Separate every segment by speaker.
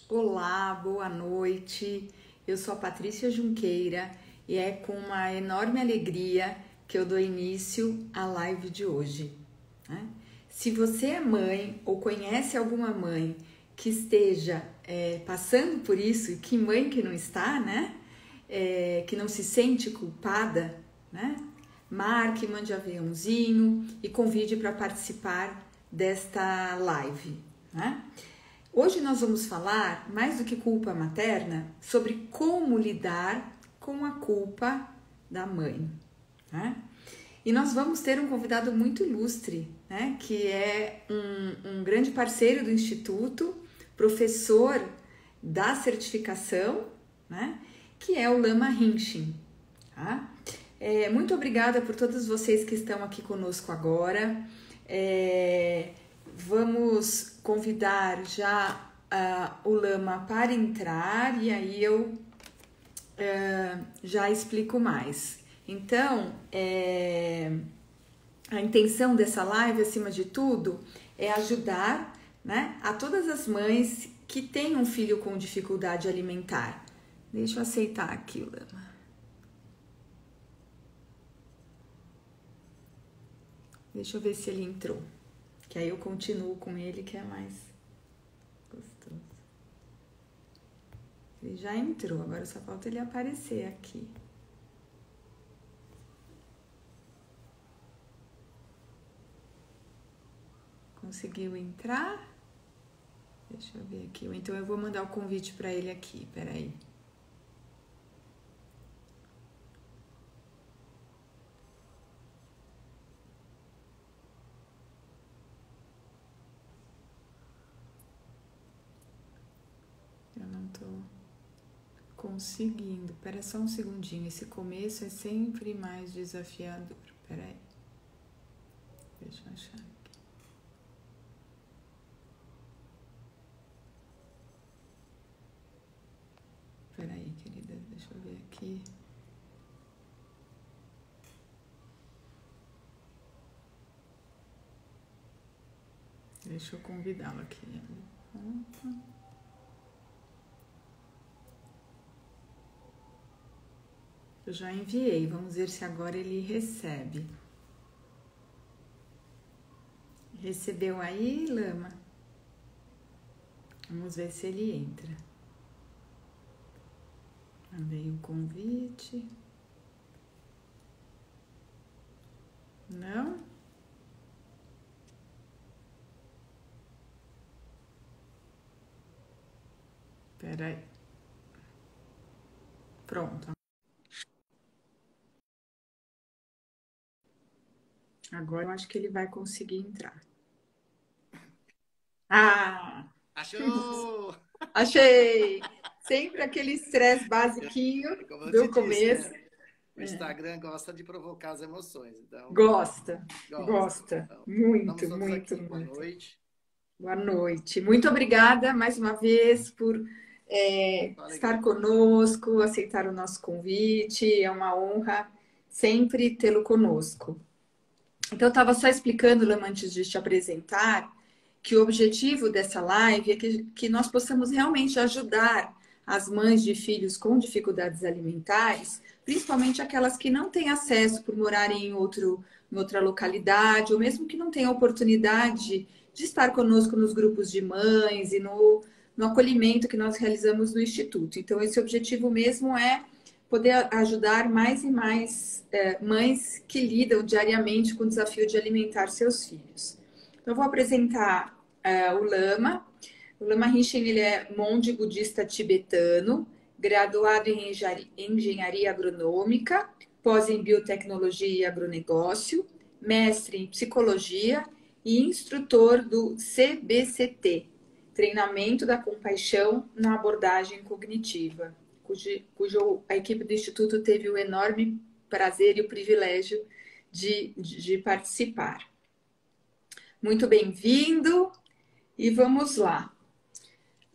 Speaker 1: Olá, boa noite. Eu sou a Patrícia Junqueira e é com uma enorme alegria que eu dou início à live de hoje, né? Se você é mãe ou conhece alguma mãe que esteja passando por isso, e que mãe que não está, né? Que não se sente culpada, né? Marque, mande aviãozinho e convide para participar desta live, né? Hoje nós vamos falar, mais do que culpa materna, sobre como lidar com a culpa da mãe, né? E nós vamos ter um convidado muito ilustre, né? Que é um grande parceiro do Instituto, professor da certificação, né? Que é o Lama Rinchen, tá? Muito obrigada por todos vocês que estão aqui conosco agora. Vamos convidar já o Lama para entrar e aí eu já explico mais. Então, a intenção dessa live, acima de tudo, é ajudar, né, a todas as mães que têm um filho com dificuldade alimentar. Deixa eu aceitar aqui, Lama. Deixa eu ver se ele entrou. Que aí eu continuo com ele, que é mais gostoso. Ele já entrou, agora só falta ele aparecer aqui. Conseguiu entrar? Deixa eu ver aqui. Então eu vou mandar o convite para ele aqui, peraí. Conseguindo. Espera só um segundinho. Esse começo é sempre mais desafiador. Espera aí. Deixa eu achar aqui. Espera aí, querida. Deixa eu ver aqui. Deixa eu convidá-lo aqui. Eu já enviei, vamos ver se agora ele recebe. Recebeu aí, Lama? Vamos ver se ele entra. Mandei o convite. Não? Espera aí. Pronto. Agora eu acho que ele vai conseguir entrar. Ah!
Speaker 2: Achou!
Speaker 1: Achei! Sempre aquele estresse basiquinho
Speaker 2: Como eu
Speaker 1: do
Speaker 2: te disse,
Speaker 1: começo.
Speaker 2: né? O Instagram gosta de provocar as emoções, então
Speaker 1: Gosta.
Speaker 2: Então,
Speaker 1: Muito,
Speaker 2: estamos todos
Speaker 1: muito,
Speaker 2: aqui. Boa
Speaker 1: muito.
Speaker 2: noite.
Speaker 1: Boa noite. Muito obrigada mais uma vez por estar conosco, aceitar o nosso convite. É uma honra sempre tê-lo conosco. Então, eu estava só explicando, Lama, antes de te apresentar, que o objetivo dessa live é que nós possamos realmente ajudar as mães de filhos com dificuldades alimentares, principalmente aquelas que não têm acesso por morarem em outra localidade, ou mesmo que não tenham oportunidade de estar conosco nos grupos de mães e no acolhimento que nós realizamos no Instituto. Então, esse objetivo mesmo é poder ajudar mais e mais mães que lidam diariamente com o desafio de alimentar seus filhos. Então, eu vou apresentar o Lama. O Lama Rinchen, ele é monge budista tibetano, graduado em engenharia agronômica, pós em biotecnologia e agronegócio, mestre em psicologia e instrutor do CBCT, treinamento da compaixão na abordagem cognitiva, cujo a equipe do Instituto teve o enorme prazer e o privilégio de participar. Muito bem-vindo e vamos lá.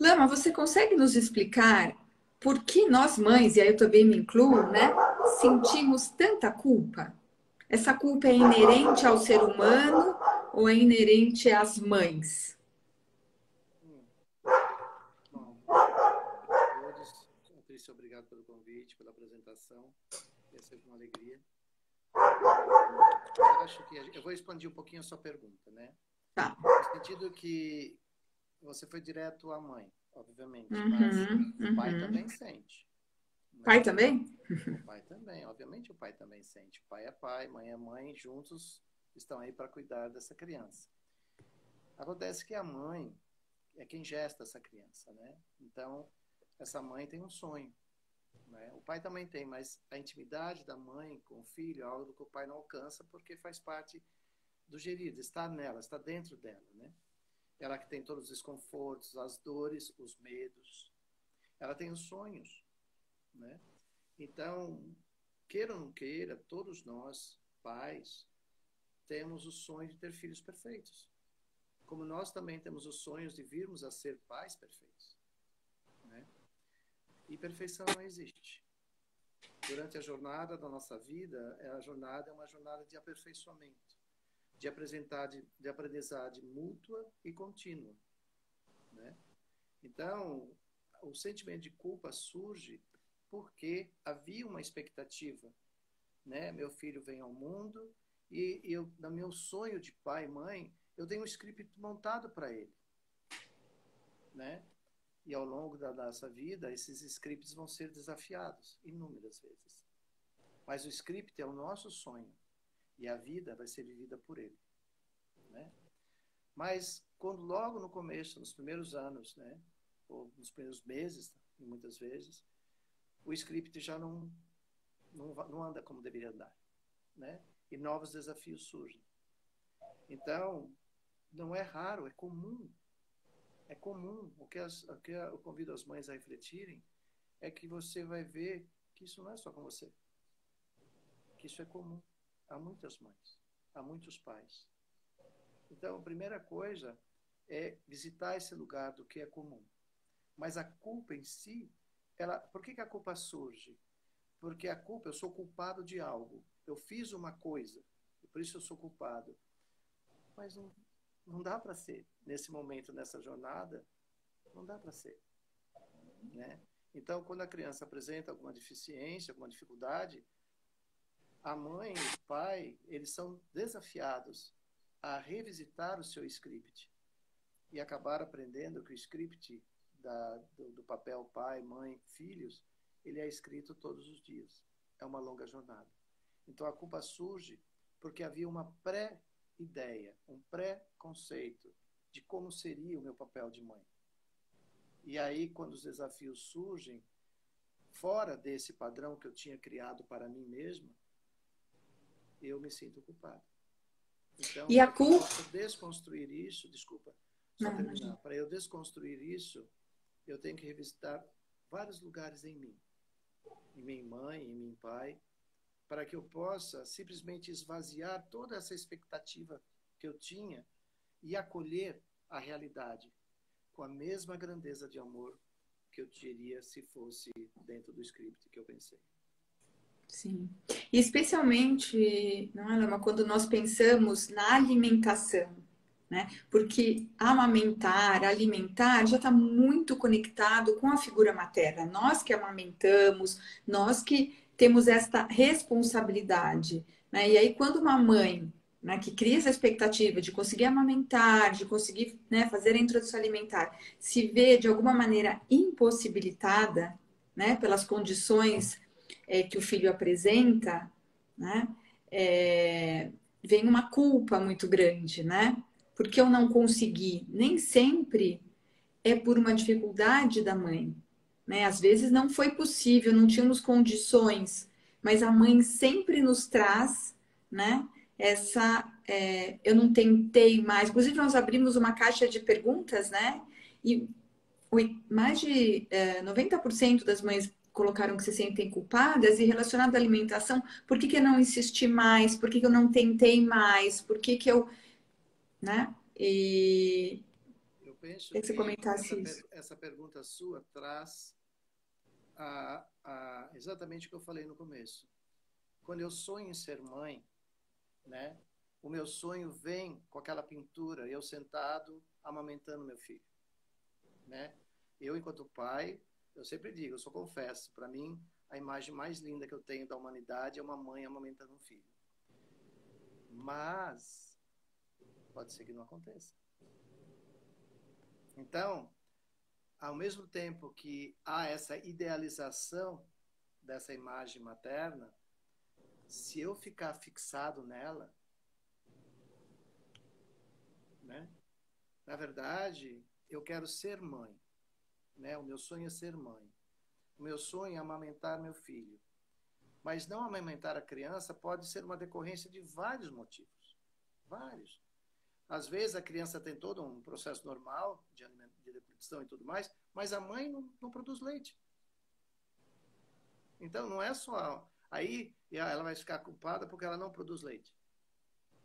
Speaker 1: Lama, você consegue nos explicar por que nós mães, e aí eu também me incluo, né, sentimos tanta culpa? Essa culpa é inerente ao ser humano ou é inerente às mães?
Speaker 2: Bom, Patrícia, obrigado pelo convite, pela apresentação. É sempre uma alegria. Eu acho que eu vou expandir um pouquinho a sua pergunta, né?
Speaker 1: Tá.
Speaker 2: No sentido que você foi direto à mãe, obviamente, mas o pai também sente,
Speaker 1: Pai
Speaker 2: né?
Speaker 1: também?
Speaker 2: O pai também, obviamente o pai também sente. O pai, mãe é mãe, juntos estão aí para cuidar dessa criança. Acontece que a mãe é quem gesta essa criança, né? Então, essa mãe tem um sonho, né? O pai também tem, mas a intimidade da mãe com o filho é algo que o pai não alcança porque faz parte do gerido, está nela, está dentro dela, né? Ela que tem todos os desconfortos, as dores, os medos. Ela tem os sonhos, né? Então, queira ou não queira, todos nós, pais, temos o sonho de ter filhos perfeitos. Como nós também temos os sonhos de virmos a ser pais perfeitos, né? E perfeição não existe. Durante a jornada da nossa vida, a jornada é uma jornada de aperfeiçoamento, de aprendizagem mútua e contínua, né? Então, o sentimento de culpa surge porque havia uma expectativa, né? Meu filho vem ao mundo e eu, no meu sonho de pai e mãe, eu tenho um script montado para ele, né? E ao longo da nossa vida, esses scripts vão ser desafiados inúmeras vezes. Mas o script é o nosso sonho e a vida vai ser vivida por ele, né? Mas quando logo no começo, nos primeiros anos, né, ou nos primeiros meses, muitas vezes, o script já não anda como deveria andar, né? E novos desafios surgem. Então, não é raro, é comum. É comum. O que eu convido as mães a refletirem é que você vai ver que isso não é só com você. Que isso é comum. Há muitas mães, há muitos pais. Então, a primeira coisa é visitar esse lugar do que é comum. Mas a culpa em si, por que a culpa surge? Porque a culpa, eu sou culpado de algo. Eu fiz uma coisa, e por isso eu sou culpado. Mas não dá para ser. Nesse momento, nessa jornada, não dá para ser, né? Então, quando a criança apresenta alguma deficiência, alguma dificuldade, a mãe e o pai, eles são desafiados a revisitar o seu script e acabar aprendendo que o script do papel pai, mãe, filhos, ele é escrito todos os dias. É uma longa jornada. Então, a culpa surge porque havia uma pré-ideia, um pré-conceito de como seria o meu papel de mãe. E aí, quando os desafios surgem, fora desse padrão que eu tinha criado para mim mesmo, eu me sinto culpado. Então,
Speaker 1: E a
Speaker 2: para que eu
Speaker 1: culpa...
Speaker 2: possa desconstruir isso, desculpa, só
Speaker 1: Não,
Speaker 2: terminar,
Speaker 1: imagina.
Speaker 2: para eu desconstruir isso, eu tenho que revisitar vários lugares em mim, em minha mãe, em meu pai, para que eu possa simplesmente esvaziar toda essa expectativa que eu tinha e acolher a realidade com a mesma grandeza de amor que eu teria se fosse dentro do script que eu pensei.
Speaker 1: Sim. E especialmente, não é, Lama, quando nós pensamos na alimentação, né? Porque amamentar, alimentar já está muito conectado com a figura materna. Nós que amamentamos, nós que temos esta responsabilidade, né? E aí, quando uma mãe, né, que cria essa expectativa de conseguir amamentar, de conseguir, né, fazer a introdução alimentar, se vê de alguma maneira impossibilitada, né, pelas condições que o filho apresenta, né, vem uma culpa muito grande, né? Porque eu não consegui. Nem sempre é por uma dificuldade da mãe, né? Às vezes não foi possível, não tínhamos condições, mas a mãe sempre nos traz, né? Eu não tentei mais. Inclusive, nós abrimos uma caixa de perguntas, né? E mais de 90% das mães colocaram que se sentem culpadas e relacionado à alimentação, por que eu não insisti mais? Por que eu não tentei mais? Por que eu, né? E
Speaker 2: Eu penso
Speaker 1: se você
Speaker 2: que
Speaker 1: comentasse isso.
Speaker 2: essa pergunta sua traz exatamente o que eu falei no começo. Quando eu sonho em ser mãe, né, o meu sonho vem com aquela pintura, eu sentado amamentando meu filho, né? Eu, enquanto pai, Eu sempre digo, eu só confesso, para mim, a imagem mais linda que eu tenho da humanidade é uma mãe amamentando um filho. Mas pode ser que não aconteça. Então, ao mesmo tempo que há essa idealização dessa imagem materna, se eu ficar fixado nela, né? Na verdade, eu quero ser mãe, né? O meu sonho é ser mãe. O meu sonho é amamentar meu filho. Mas não amamentar a criança pode ser uma decorrência de vários motivos. Vários. Às vezes a criança tem todo um processo normal de reprodução e tudo mais, mas a mãe não produz leite. Então não é só... Aí ela vai ficar culpada porque ela não produz leite.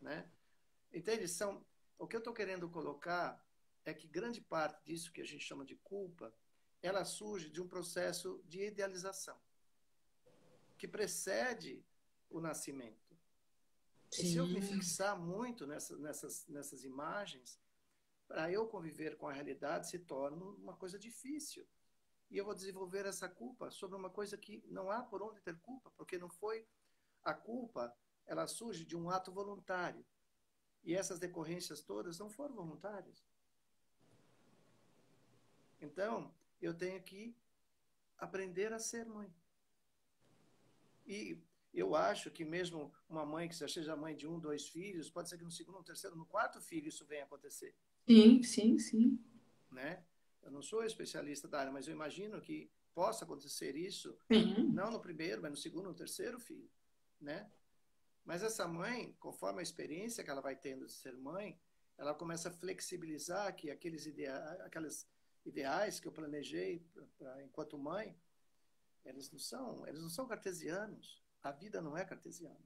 Speaker 2: Né? Entende? O que eu estou querendo colocar é que grande parte disso que a gente chama de culpa, ela surge de um processo de idealização que precede o nascimento.
Speaker 1: Sim.
Speaker 2: E se eu me fixar muito nessas imagens, para eu conviver com a realidade se torna uma coisa difícil. E eu vou desenvolver essa culpa sobre uma coisa que não há por onde ter culpa, porque não foi... A culpa, ela surge de um ato voluntário. E essas decorrências todas não foram voluntárias. Então, eu tenho que aprender a ser mãe. E eu acho que mesmo uma mãe que já seja mãe de 1, 2 filhos, pode ser que no segundo, no terceiro, no quarto filho isso venha a acontecer.
Speaker 1: Sim, sim, sim.
Speaker 2: Né? Eu não sou especialista da área, mas eu imagino que possa acontecer isso,
Speaker 1: Sim.
Speaker 2: não no primeiro, mas no segundo, no terceiro filho. Né? Mas essa mãe, conforme a experiência que ela vai tendo de ser mãe, ela começa a flexibilizar que aqueles ideais que eu planejei enquanto mãe, eles não são cartesianos. A vida não é cartesiana.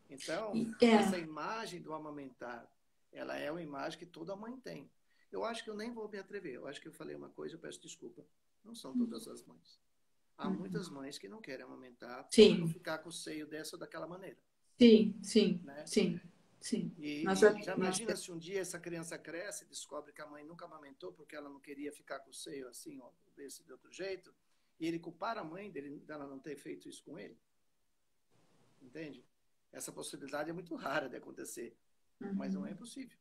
Speaker 2: Então, essa imagem do amamentar, ela é uma imagem que toda mãe tem. Eu acho que eu nem vou me atrever. Eu acho que eu falei uma coisa, eu peço desculpa. Não são todas as mães. Há muitas mães que não querem amamentar por ficar com o seio dessa ou daquela maneira.
Speaker 1: Sim, sim,
Speaker 2: né?
Speaker 1: sim, sim.
Speaker 2: E já imagina se um dia essa criança cresce e descobre que a mãe nunca amamentou porque ela não queria ficar com o seio assim, ó, desse de outro jeito, e ele culpar a mãe dela não ter feito isso com ele. Entende? Essa possibilidade é muito rara de acontecer, mas não é impossível.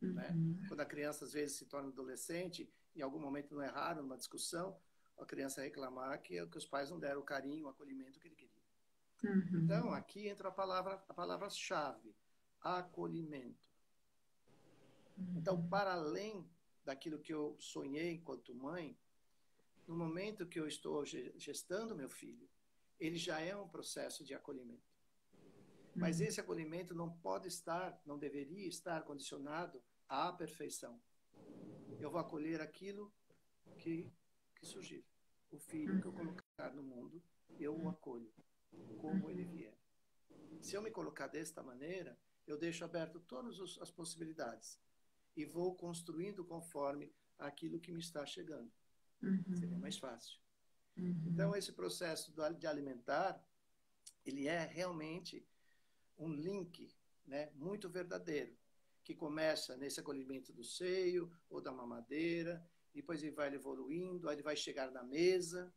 Speaker 2: Né? Quando a criança às vezes se torna adolescente, em algum momento não é raro, numa discussão, a criança reclamar que os pais não deram o carinho, o acolhimento que ele queria. Então, aqui entra a palavra-chave, acolhimento. Então, para além daquilo que eu sonhei enquanto mãe, no momento que eu estou gestando meu filho, ele já é um processo de acolhimento. Mas esse acolhimento não pode estar, não deveria estar condicionado à perfeição. Eu vou acolher aquilo que surgir. O filho que eu colocar no mundo, eu o acolho, como ele vier. Se eu me colocar desta maneira, eu deixo aberto todas as possibilidades e vou construindo conforme aquilo que me está chegando. Seria mais fácil. Então, esse processo de alimentar, ele é realmente um link, né, muito verdadeiro, que começa nesse acolhimento do seio ou da mamadeira, depois ele vai evoluindo, aí ele vai chegar na mesa,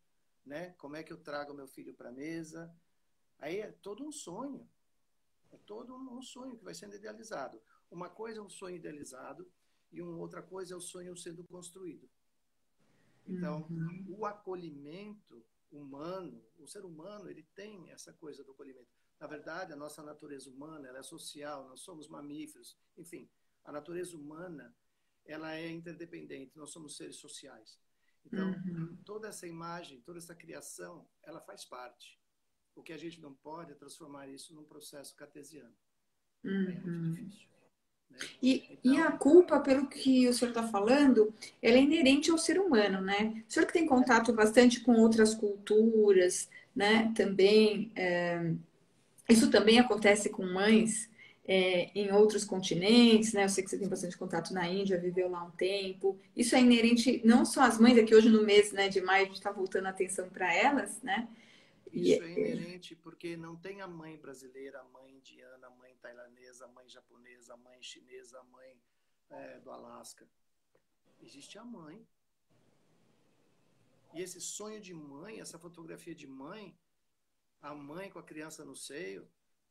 Speaker 2: né? Como é que eu trago meu filho para a mesa? Aí é todo um sonho. É todo um sonho que vai sendo idealizado. Uma coisa é um sonho idealizado e uma outra coisa é o sonho sendo construído. Então, o acolhimento humano, o ser humano, ele tem essa coisa do acolhimento. Na verdade, a nossa natureza humana, ela é social, nós somos mamíferos, enfim, a natureza humana, ela é interdependente, nós somos seres sociais. Então, toda essa imagem, toda essa criação, ela faz parte. O que a gente não pode é transformar isso num processo cartesiano. Aí é muito difícil. Né?
Speaker 1: E a culpa, pelo que o senhor está falando, ela é inerente ao ser humano, né? O senhor que tem contato bastante com outras culturas, né? Também, isso também acontece com mães em outros continentes, né? Eu sei que você tem bastante contato na Índia, viveu lá um tempo. Isso é inerente não só às mães, é que hoje no mês, né, de maio a gente está voltando a atenção para elas, né?
Speaker 2: Isso é inerente porque não tem a mãe brasileira, a mãe indiana, a mãe tailandesa, a mãe japonesa, a mãe chinesa, a mãe do Alasca. Existe a mãe. E esse sonho de mãe, essa fotografia de mãe, a mãe com a criança no seio,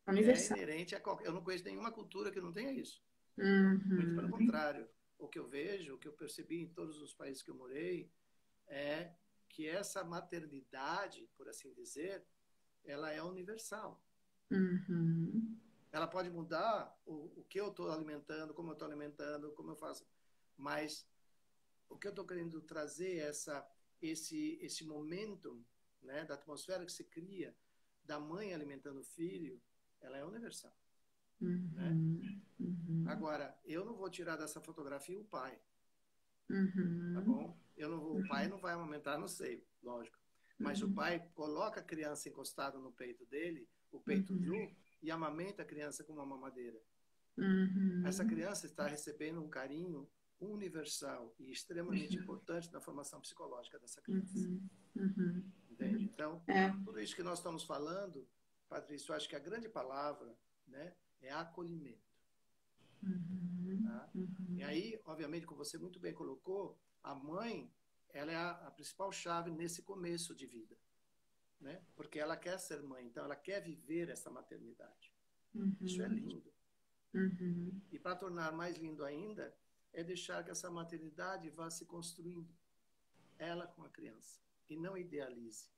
Speaker 2: é
Speaker 1: Universal.
Speaker 2: inerente a qualquer... Eu não conheço nenhuma cultura que não tenha isso. Muito pelo
Speaker 1: Uhum.
Speaker 2: contrário. O que eu vejo, o que eu percebi em todos os países que eu morei, é que essa maternidade, por assim dizer, ela é universal.
Speaker 1: Uhum.
Speaker 2: Ela pode mudar o que eu estou alimentando, como eu estou alimentando, como eu faço. Mas o que eu estou querendo trazer é esse momento, né, da atmosfera que se cria da mãe alimentando o filho, ela é universal. Né?
Speaker 1: Uhum. Uhum.
Speaker 2: Agora, eu não vou tirar dessa fotografia o pai. Tá
Speaker 1: Uhum.
Speaker 2: bom? O pai não vai amamentar no seio, lógico. Mas o
Speaker 1: Uhum.
Speaker 2: pai coloca a criança encostada no peito dele, o peito
Speaker 1: Uhum.
Speaker 2: nu, e amamenta a criança com uma mamadeira. Essa
Speaker 1: Uhum.
Speaker 2: criança está recebendo um carinho universal e extremamente importante na formação psicológica dessa criança.
Speaker 1: Uhum. Uhum.
Speaker 2: Entende? Então,
Speaker 1: É.
Speaker 2: tudo isso que nós estamos falando, Patrícia, eu acho que a grande palavra, né, é acolhimento.
Speaker 1: Uhum.
Speaker 2: Tá? E
Speaker 1: Uhum.
Speaker 2: aí, obviamente, como você muito bem colocou, a mãe, ela é a principal chave nesse começo de vida, né? Porque ela quer ser mãe, então ela quer viver essa maternidade. Isso é
Speaker 1: Uhum.
Speaker 2: lindo.
Speaker 1: Uhum.
Speaker 2: E para tornar mais lindo ainda, é deixar que essa maternidade vá se construindo, ela com a criança, e não idealize.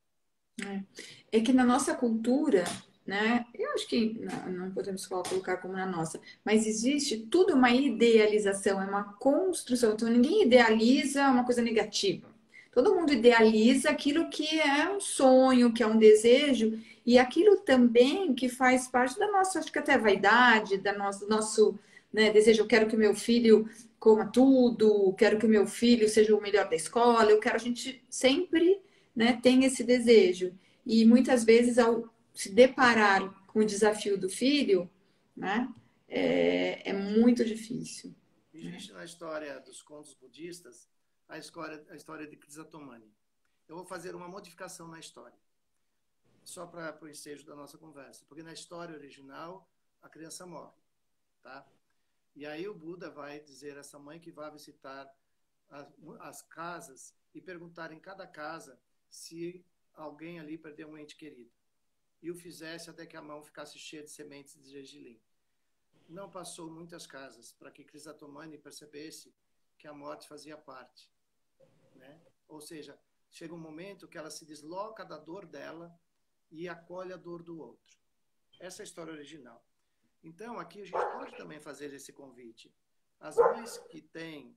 Speaker 1: É que na nossa cultura, né? Eu acho que não podemos colocar como na nossa, mas existe tudo uma idealização, é uma construção. Então ninguém idealiza uma coisa negativa. Todo mundo idealiza aquilo que é um sonho, que é um desejo, e aquilo também que faz parte da nossa, acho que até vaidade, da nosso, né, desejo. Eu quero que meu filho coma tudo, quero que meu filho seja o melhor da escola, eu quero, a gente sempre, né, tem esse desejo. E muitas vezes, ao se deparar com o desafio do filho, né, é muito difícil. Né?
Speaker 2: Existe na história dos contos budistas a história de Krisatomani. Eu vou fazer uma modificação na história, só para o ensejo da nossa conversa, porque na história original a criança morre, tá? E aí o Buda vai dizer a essa mãe que vai visitar as casas e perguntar em cada casa se alguém ali perdeu um ente querido. E o fizesse até que a mão ficasse cheia de sementes de gergelim. Não passou muitas casas para que Krisatomani percebesse que a morte fazia parte, né? Ou seja, chega um momento que ela se desloca da dor dela e acolhe a dor do outro. Essa é a história original. Então, aqui a gente pode também fazer esse convite. As mães que têm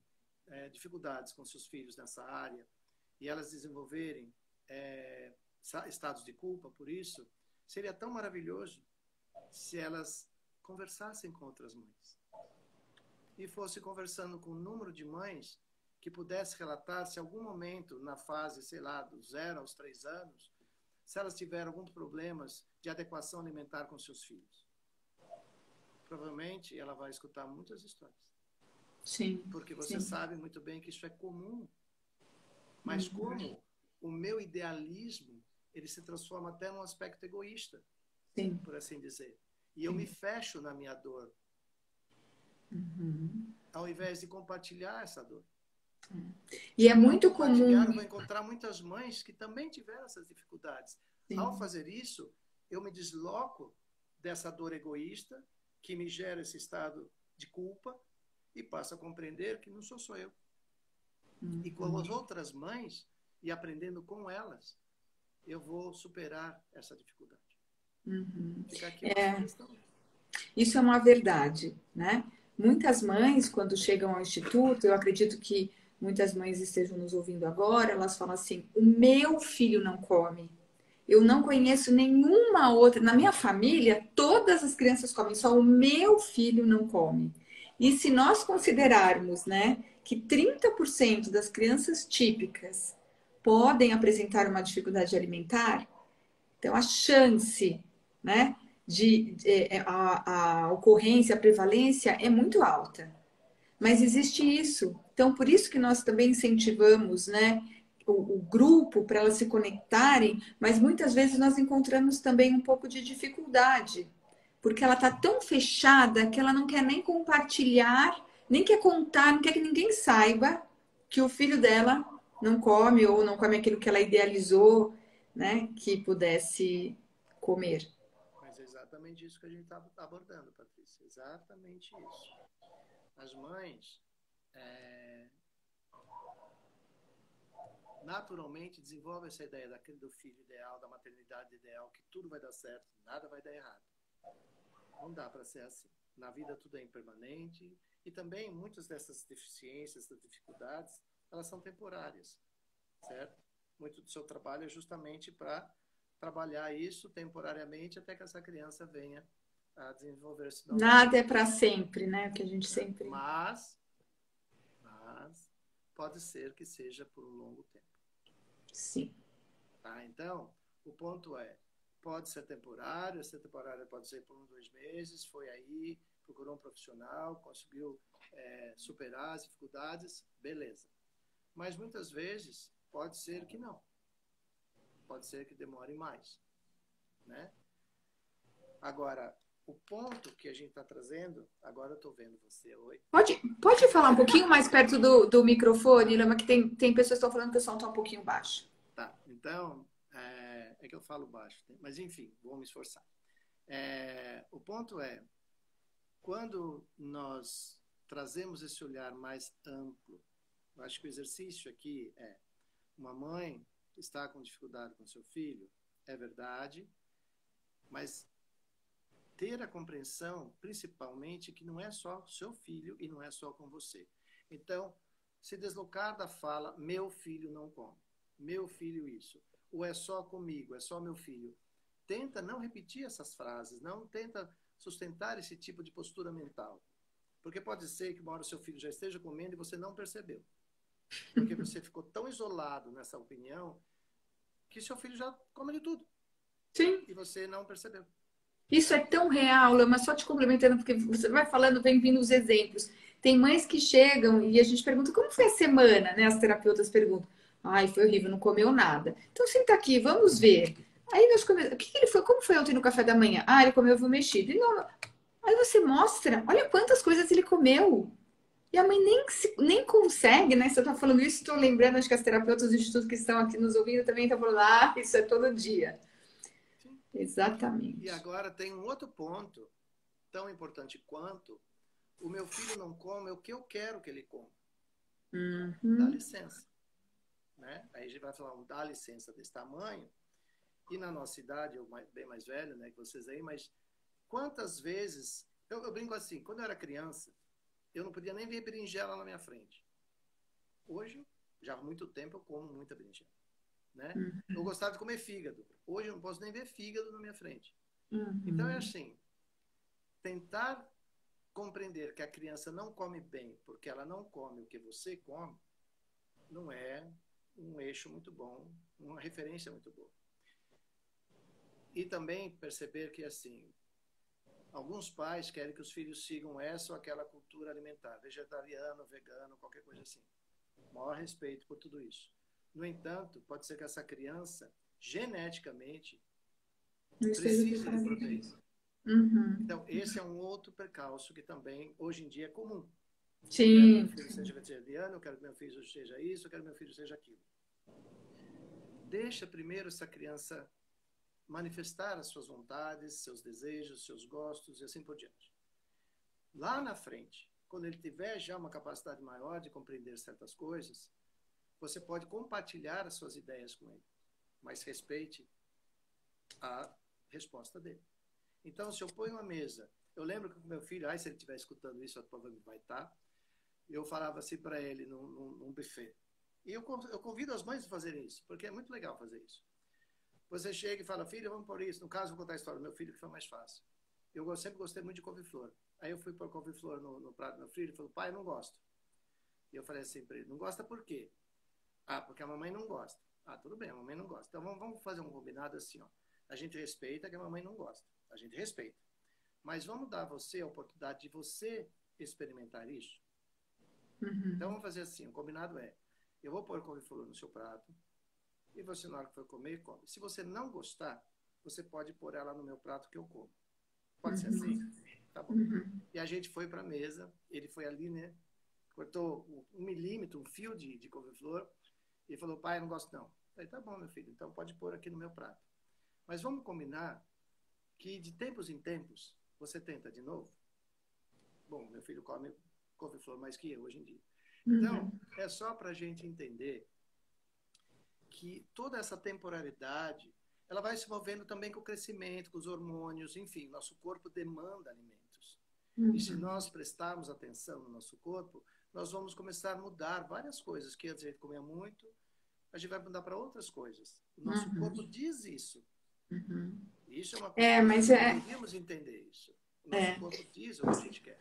Speaker 2: dificuldades com seus filhos nessa área e elas desenvolverem estados de culpa por isso, seria tão maravilhoso se elas conversassem com outras mães e fosse conversando com um número de mães que pudesse relatar se algum momento na fase, sei lá, do 0 aos 3 anos, se elas tiveram alguns problemas de adequação alimentar com seus filhos. Provavelmente ela vai escutar muitas histórias.
Speaker 1: Sim,
Speaker 2: Porque você
Speaker 1: sim.
Speaker 2: sabe muito bem que isso é comum. Mas como o meu idealismo, ele se transforma até num aspecto egoísta,
Speaker 1: Sim.
Speaker 2: por assim dizer. E eu me fecho na minha dor, ao invés de compartilhar essa dor.
Speaker 1: E é
Speaker 2: Ao
Speaker 1: muito
Speaker 2: compartilhar,
Speaker 1: comum.
Speaker 2: eu vou encontrar muitas mães que também tiveram essas dificuldades.
Speaker 1: Sim.
Speaker 2: Ao fazer isso, eu me desloco dessa dor egoísta, que me gera esse estado de culpa, e passo a compreender que não sou só eu. E com as outras mães, e aprendendo com elas, eu vou superar essa dificuldade. Fica aqui uma sugestão.
Speaker 1: Isso é uma verdade, né? Muitas mães, quando chegam ao instituto, eu acredito que muitas mães estejam nos ouvindo agora, elas falam assim: o meu filho não come. Eu não conheço nenhuma outra. Na minha família, todas as crianças comem, só o meu filho não come. E se nós considerarmos, né, que 30% das crianças típicas podem apresentar uma dificuldade alimentar, então a chance, né, a ocorrência, a prevalência é muito alta. Mas existe isso. Então, por isso que nós também incentivamos, né, o grupo para elas se conectarem, mas muitas vezes nós encontramos também um pouco de dificuldade, porque ela está tão fechada que ela não quer nem compartilhar, nem quer contar, não quer que ninguém saiba que o filho dela não come ou não come aquilo que ela idealizou, né, que pudesse comer.
Speaker 2: Mas é exatamente isso que a gente está abordando, Patrícia. Exatamente isso. As mães naturalmente desenvolvem essa ideia do filho ideal, da maternidade ideal, que tudo vai dar certo, nada vai dar errado. Não dá para ser assim. Na vida tudo é impermanente e também muitas dessas deficiências, dessas dificuldades, elas são temporárias, certo? Muito do seu trabalho é justamente para trabalhar isso temporariamente até que essa criança venha a desenvolver-se
Speaker 1: Nada é
Speaker 2: normalmente.
Speaker 1: para sempre, né? O que a gente
Speaker 2: Né?
Speaker 1: sempre.
Speaker 2: Mas pode ser que seja por um longo tempo.
Speaker 1: Sim.
Speaker 2: Tá? Então, o ponto é, pode ser temporário, essa temporária pode ser por 2 meses, foi aí, procurou um profissional, conseguiu superar as dificuldades, beleza. Mas muitas vezes pode ser que não. Pode ser que demore mais. Né? Agora, o ponto que a gente está trazendo, agora eu estou vendo você, oi.
Speaker 1: Pode falar um pouquinho mais perto do microfone, Lama, que tem pessoas que estão falando que o som está um pouquinho baixo.
Speaker 2: Tá, então, é que eu falo baixo, mas enfim, vou me esforçar. O ponto é, quando nós trazemos esse olhar mais amplo, eu acho que o exercício aqui é, uma mãe está com dificuldade com seu filho, é verdade, mas ter a compreensão, principalmente, que não é só seu filho e não é só com você. Então, se deslocar da fala, meu filho não come, meu filho isso, ou é só comigo, é só meu filho. Tenta não repetir essas frases, não tenta sustentar esse tipo de postura mental. Porque pode ser que uma hora o seu filho já esteja comendo e você não percebeu. Porque você ficou tão isolado nessa opinião que seu filho já come de tudo.
Speaker 1: Sim.
Speaker 2: E você não percebeu.
Speaker 1: Isso é tão real, Lama, só te complementando, porque você vai falando, vem vindo os exemplos. Tem mães que chegam e a gente pergunta como foi a semana, né? As terapeutas perguntam. Ai, foi horrível, não comeu nada. Então senta aqui, vamos ver. Aí nós o que ele foi? Como foi ontem no café da manhã? Ah, ele comeu ovo mexido. E não, aí você mostra, olha quantas coisas ele comeu. E a mãe nem consegue, né? Você tá falando isso, estou lembrando, acho que as terapeutas do Instituto que estão aqui nos ouvindo também estão falando, ah, isso é todo dia.
Speaker 2: Sim. E
Speaker 1: Exatamente.
Speaker 2: agora tem um outro ponto, tão importante quanto, o meu filho não come o que eu quero que ele coma. Dá
Speaker 1: Uhum.
Speaker 2: licença. Né? Aí a gente vai falar dá licença desse tamanho. E na nossa idade, eu bem mais velho, né, que vocês aí, mas quantas vezes... Eu brinco assim, quando eu era criança, eu não podia nem ver berinjela na minha frente. Hoje, já há muito tempo, eu como muita berinjela. Né? Eu gostava de comer fígado. Hoje eu não posso nem ver fígado na minha frente. Então é
Speaker 1: Uhum.
Speaker 2: assim, tentar compreender que a criança não come bem porque ela não come o que você come, não é um eixo muito bom, uma referência muito boa. E também perceber que, assim, alguns pais querem que os filhos sigam essa ou aquela cultura alimentar, vegetariano, vegano, qualquer coisa assim. Maior respeito por tudo isso. No entanto, pode ser que essa criança, geneticamente,
Speaker 1: Não esteja
Speaker 2: precise de
Speaker 1: preparada para
Speaker 2: proteína.
Speaker 1: isso. Uhum.
Speaker 2: Então, esse é um outro percalço que também, hoje em dia, é comum. Eu quero que meu
Speaker 1: Sim.
Speaker 2: filho seja vegetariano, eu quero que meu filho seja isso, eu quero que meu filho seja aquilo. Deixa primeiro essa criança manifestar as suas vontades, seus desejos, seus gostos e assim por diante. Lá na frente, quando ele tiver já uma capacidade maior de compreender certas coisas, você pode compartilhar as suas ideias com ele, mas respeite a resposta dele. Então, se eu ponho uma mesa, eu lembro que o meu filho, se ele estiver escutando isso, provavelmente vai estar, eu falava assim para ele num buffet. E eu convido as mães a fazerem isso, porque é muito legal fazer isso. Você chega e fala, filho, vamos por isso. No caso, vou contar a história do meu filho, que foi mais fácil. Eu sempre gostei muito de couve-flor. Aí eu fui pôr couve-flor no prato do meu filho, ele falou, pai, eu não gosto. E eu falei assim para ele, não gosta por quê? Ah, porque a mamãe não gosta. Ah, tudo bem, a mamãe não gosta. Então vamos fazer um combinado assim, ó. A gente respeita que a mamãe não gosta. A gente respeita. Mas vamos dar a você a oportunidade de você experimentar isso?
Speaker 1: Uhum.
Speaker 2: Então vamos fazer assim, o combinado é, eu vou pôr couve-flor no seu prato e você na hora que for comer, come. Se você não gostar, você pode pôr ela no meu prato que eu como. Pode ser assim? Tá bom.
Speaker 1: Uhum.
Speaker 2: E a gente foi para a mesa, ele foi ali, né? Cortou 1 milímetro, um fio de couve-flor E ele falou, pai, eu não gosto não. Eu falei, tá bom, meu filho, então pode pôr aqui no meu prato. Mas vamos combinar que de tempos em tempos você tenta de novo? Bom, meu filho come couve-flor mais que eu hoje em dia. Então, é só para a gente entender que toda essa temporalidade, ela vai se movendo também com o crescimento, com os hormônios, enfim, nosso corpo demanda alimentos. E se nós prestarmos atenção no nosso corpo, nós vamos começar a mudar várias coisas que antes a gente comia muito, a gente vai mudar para outras coisas. O nosso corpo diz isso. Isso é uma coisa que nós deveríamos entender isso. O nosso corpo diz o que a gente quer.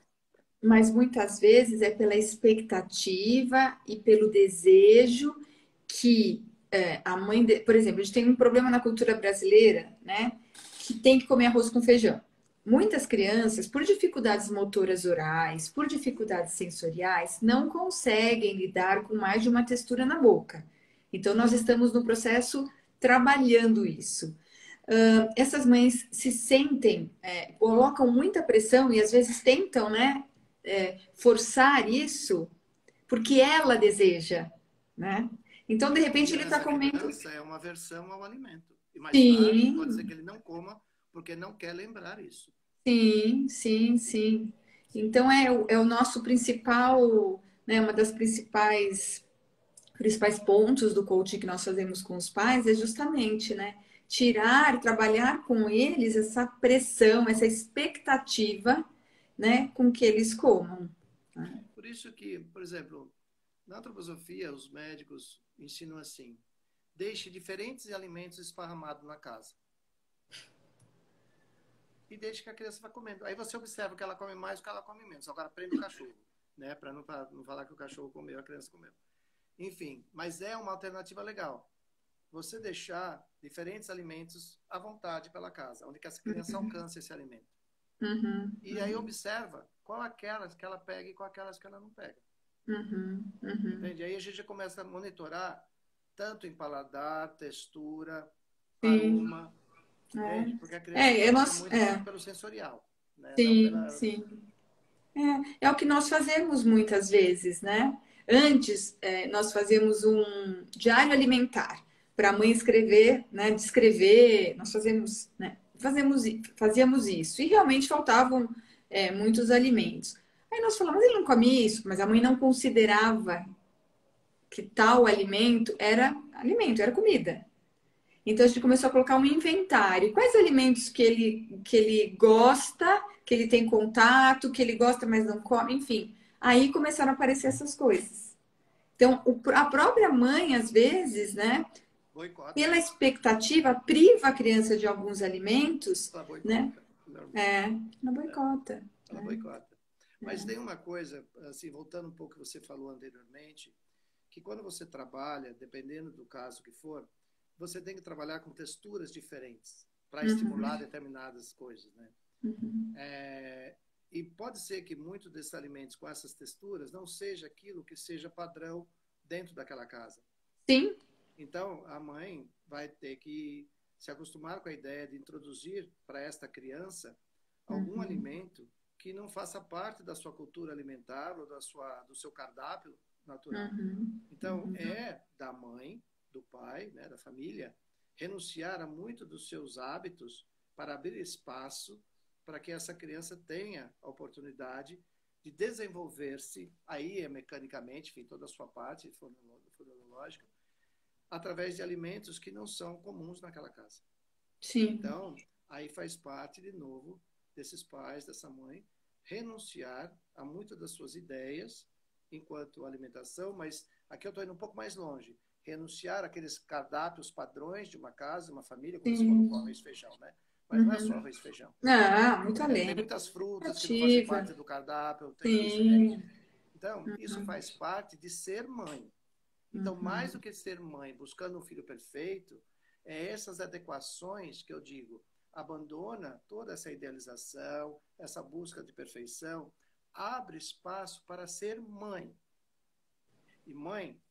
Speaker 1: Mas muitas vezes é pela expectativa e pelo desejo que a mãe, por exemplo, a gente tem um problema na cultura brasileira, né? Que tem que comer arroz com feijão. Muitas crianças, por dificuldades motoras orais, por dificuldades sensoriais, não conseguem lidar com mais de uma textura na boca. Então, nós estamos no processo trabalhando isso. Essas mães se sentem, colocam muita pressão e às vezes tentam, né, forçar isso porque ela deseja, né? Então, de repente, ele está comendo.
Speaker 2: É uma aversão ao alimento. E mais tarde, pode ser
Speaker 1: Sim,
Speaker 2: que ele não coma porque não quer lembrar isso.
Speaker 1: sim, sim, sim. Então, é o nosso principal, né, uma das principais pontos do coaching que nós fazemos com os pais é justamente, né, tirar, trabalhar com eles essa pressão, essa expectativa, né, com que eles comam.
Speaker 2: Por isso que, por exemplo, na antroposofia, os médicos ensinam assim: deixe diferentes alimentos esparramados na casa. E deixe que a criança vá comendo. Aí você observa que ela come mais, o que ela come menos. Agora prende o cachorro, né? Para não falar que o cachorro comeu, a criança comeu. Enfim, mas é uma alternativa legal. Você deixar diferentes alimentos à vontade pela casa, onde que essa criança alcança esse alimento. E aí observa qual aquelas que ela pega e qual aquelas que ela não pega. Entende? Aí a gente começa a monitorar tanto em paladar, textura, aroma, entende? Porque a criança gosta muito pelo sensorial, né? Não pela...
Speaker 1: Sim. É o que nós fazemos muitas vezes, né? Antes, nós fazíamos um diário alimentar para a mãe escrever, né? Descrever, nós fazemos, né? Fazíamos isso. E realmente faltavam muitos alimentos. Aí nós falamos, ele não come isso, mas a mãe não considerava que tal alimento, era comida. Então a gente começou a colocar um inventário. Quais alimentos que ele gosta, que ele tem contato, que ele gosta, mas não come, enfim. Aí começaram a aparecer essas coisas. Então, a própria mãe, às vezes, né,
Speaker 2: boicota.
Speaker 1: Pela expectativa, priva a criança de alguns alimentos,
Speaker 2: ela boicota,
Speaker 1: né? Ela boicota.
Speaker 2: Ela boicota. Mas tem uma coisa, assim, voltando um pouco ao que você falou anteriormente, que quando você trabalha, dependendo do caso que for, você tem que trabalhar com texturas diferentes para estimular determinadas coisas, né? E pode ser que muitos desses alimentos com essas texturas não seja aquilo que seja padrão dentro daquela casa.
Speaker 1: Sim.
Speaker 2: Então, a mãe vai ter que se acostumar com a ideia de introduzir para esta criança algum alimento que não faça parte da sua cultura alimentar ou do seu cardápio natural. Então, é da mãe, do pai, né, da família, renunciar a muito dos seus hábitos para abrir espaço para que essa criança tenha a oportunidade de desenvolver-se, aí mecanicamente, enfim, toda a sua parte fonológica, através de alimentos que não são comuns naquela casa.
Speaker 1: Sim.
Speaker 2: Então, aí faz parte, de novo, desses pais, dessa mãe, renunciar a muitas das suas ideias enquanto alimentação, mas aqui eu estou indo um pouco mais longe, renunciar àqueles cardápios padrões de uma casa, uma família, como você colocou arroz e feijão, né? Mas não é só arroz e feijão.
Speaker 1: Muito além.
Speaker 2: Tem muitas frutas que não fazem parte do cardápio, tem isso, gente. Então, isso faz parte de ser mãe. Então, mais do que ser mãe, buscando um filho perfeito, é essas adequações que eu digo, abandona toda essa idealização, essa busca de perfeição, abre espaço para ser mãe. E mãe,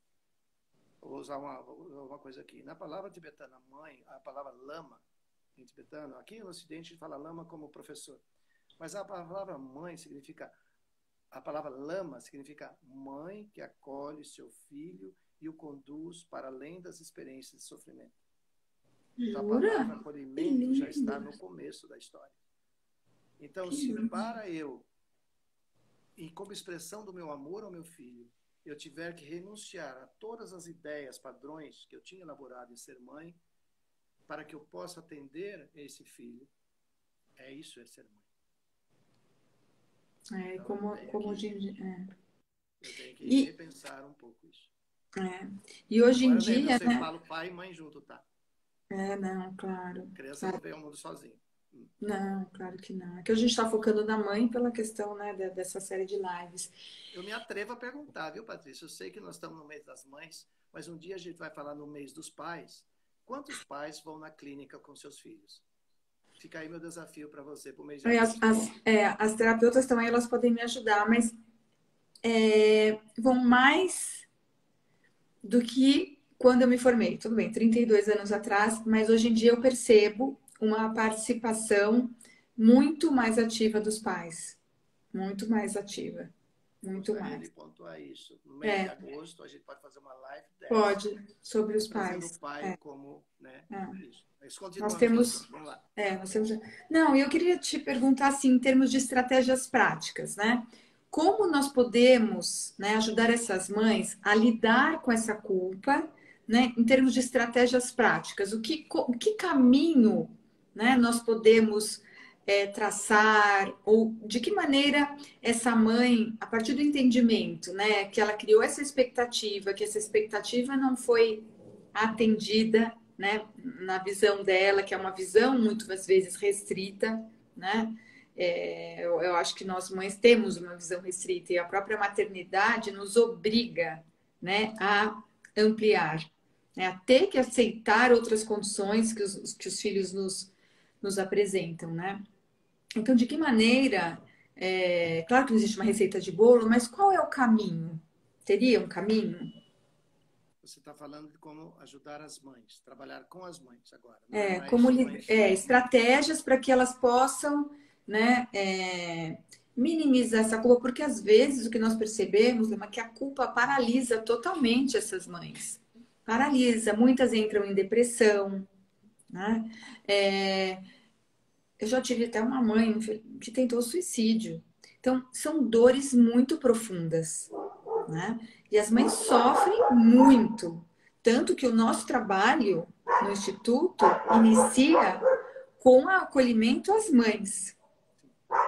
Speaker 2: vou usar uma coisa aqui, na palavra tibetana mãe, a palavra lama, em tibetano, aqui no Ocidente a gente fala lama como professor, mas a palavra mãe significa, a palavra lama significa mãe que acolhe seu filho e o conduz para além das experiências de sofrimento. Então, a
Speaker 1: Jura?
Speaker 2: palavra
Speaker 1: Que
Speaker 2: acolhimento já está
Speaker 1: lindo.
Speaker 2: no começo da história. Então,
Speaker 1: Que
Speaker 2: se
Speaker 1: lindo.
Speaker 2: para eu, e como expressão do meu amor ao meu filho, eu tiver que renunciar a todas as ideias, padrões que eu tinha elaborado em ser mãe, para que eu possa atender esse filho, isso é ser mãe.
Speaker 1: É,
Speaker 2: Então,
Speaker 1: como hoje em dia.
Speaker 2: eu tenho que
Speaker 1: E,
Speaker 2: repensar um pouco isso.
Speaker 1: e hoje em
Speaker 2: Agora, lembra, eu
Speaker 1: dia,
Speaker 2: sempre
Speaker 1: né?
Speaker 2: falo pai e mãe junto, tá?
Speaker 1: Não, claro.
Speaker 2: A criança
Speaker 1: Claro.
Speaker 2: não vê o mundo sozinho.
Speaker 1: Não, claro que não. É que a gente está focando na mãe pela questão, né, dessa série de lives.
Speaker 2: Eu me atrevo a perguntar, viu, Patrícia? Eu sei que nós estamos no mês das mães, mas um dia a gente vai falar no mês dos pais. Quantos pais vão na clínica com seus filhos? Fica aí meu desafio para você para o mês de
Speaker 1: Aí
Speaker 2: agosto.
Speaker 1: as terapeutas também elas podem me ajudar, mas vão mais do que quando eu me formei. Tudo bem, 32 anos atrás, mas hoje em dia eu percebo uma participação muito mais ativa dos pais. Muito mais ativa. Muito
Speaker 2: Gostaria de
Speaker 1: mais.
Speaker 2: pontuar isso. No mês de
Speaker 1: É,
Speaker 2: agosto, a gente pode fazer uma live dessa,
Speaker 1: pode, sobre os
Speaker 2: trazendo o
Speaker 1: pais.
Speaker 2: pai como, né?
Speaker 1: É.
Speaker 2: Isso. Mas
Speaker 1: Nós
Speaker 2: continuando seu
Speaker 1: temos.
Speaker 2: assunto. Vamos lá.
Speaker 1: Nós temos. Não, eu queria te perguntar assim, em termos de estratégias práticas, né? Como nós podemos, né, ajudar essas mães a lidar com essa culpa, né, em termos de estratégias práticas? O que caminho, né, nós podemos traçar, ou de que maneira essa mãe, a partir do entendimento, né, que ela criou essa expectativa, que essa expectativa não foi atendida, né, na visão dela, que é uma visão muitas vezes restrita, né? Eu acho que nós mães temos uma visão restrita e a própria maternidade nos obriga, né, a ampliar, né, a ter que aceitar outras condições que os filhos nos apresentam, né? Então, de que maneira? Claro que não existe uma receita de bolo, mas qual é o caminho? Teria um caminho?
Speaker 2: Você está falando de como ajudar as mães, trabalhar com as mães agora, não é
Speaker 1: Como
Speaker 2: mais mães.
Speaker 1: estratégias para que elas possam, né, minimizar essa culpa, porque às vezes o que nós percebemos é que a culpa paralisa totalmente essas mães. Paralisa, muitas entram em depressão, né? É, eu já tive até uma mãe que tentou suicídio. Então, são dores muito profundas, né? E as mães sofrem muito. Tanto que o nosso trabalho no Instituto inicia com o acolhimento às mães,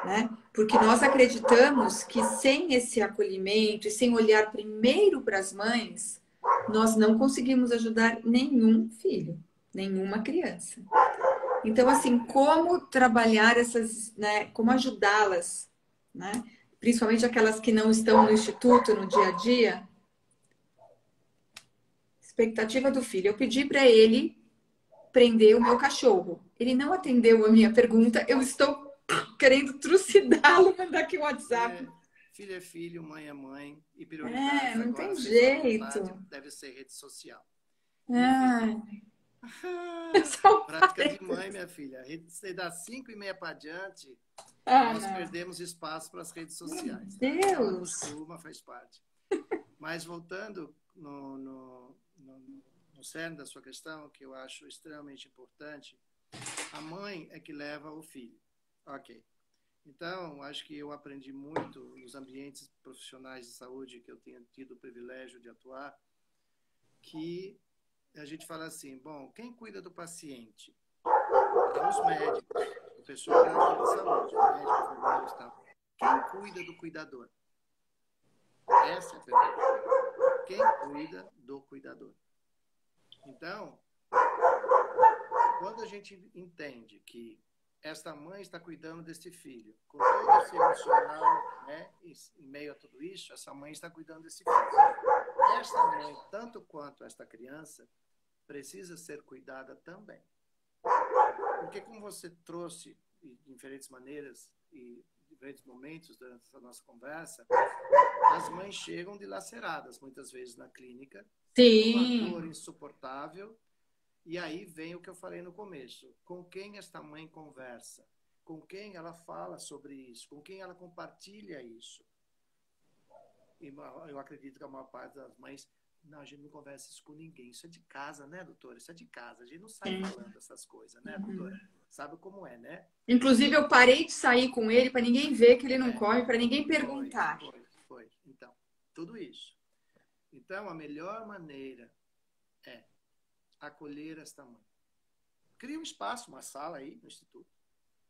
Speaker 1: né? Porque nós acreditamos que sem esse acolhimento e sem olhar primeiro para as mães, nós não conseguimos ajudar nenhum filho, nenhuma criança. Então, assim, como trabalhar essas, né? Como ajudá-las, né? Principalmente aquelas que não estão no instituto no dia a dia. Expectativa do filho. Eu pedi para ele prender o meu cachorro. Ele não atendeu a minha pergunta. Eu estou querendo trucidá-lo, mandar aqui o WhatsApp.
Speaker 2: Filho é filho, mãe é mãe, e prioridades
Speaker 1: Não
Speaker 2: agora,
Speaker 1: tem
Speaker 2: sem sua vontade,
Speaker 1: jeito.
Speaker 2: deve ser rede social. Enfim.
Speaker 1: Ah, só
Speaker 2: Prática de
Speaker 1: parece.
Speaker 2: mãe, minha filha. Você dá 5h30 para adiante, nós
Speaker 1: Não.
Speaker 2: perdemos espaço para as redes
Speaker 1: Meu
Speaker 2: sociais, tá? Então,
Speaker 1: Deus.
Speaker 2: acostuma, faz parte. Mas voltando no cerne da sua questão, que eu acho extremamente importante, a mãe é que leva o filho. Ok. Então, acho que eu aprendi muito nos ambientes profissionais de saúde que eu tenho tido o privilégio de atuar, que a gente fala assim, bom, quem cuida do paciente? Os médicos, o pessoal da área de saúde, médicos, enfermeiros e tal. Quem cuida do cuidador? Essa é a pergunta. Quem cuida do cuidador? Então, quando a gente entende que esta mãe está cuidando desse filho, com todo esse emocional, né, em meio a tudo isso, essa mãe está cuidando desse filho. Esta mãe, tanto quanto esta criança, precisa ser cuidada também. Porque como você trouxe de diferentes maneiras e diferentes momentos durante essa nossa conversa, as mães chegam dilaceradas, muitas vezes na clínica, com uma dor
Speaker 1: Sim.
Speaker 2: insuportável. E aí vem o que eu falei no começo. Com quem esta mãe conversa? Com quem ela fala sobre isso? Com quem ela compartilha isso? E eu acredito que a maior parte das mães Não, a gente não conversa isso com ninguém. Isso é de casa, né, doutora? Isso é de casa. A gente não sai
Speaker 1: Sim.
Speaker 2: falando essas coisas, né, doutora? Sabe como é, né?
Speaker 1: Inclusive, eu parei de sair com ele para ninguém ver que ele não
Speaker 2: É,
Speaker 1: come, para ninguém
Speaker 2: foi,
Speaker 1: perguntar.
Speaker 2: foi. Então, tudo isso. Então, a melhor maneira é acolher esta mãe. Cria um espaço, uma sala aí no Instituto.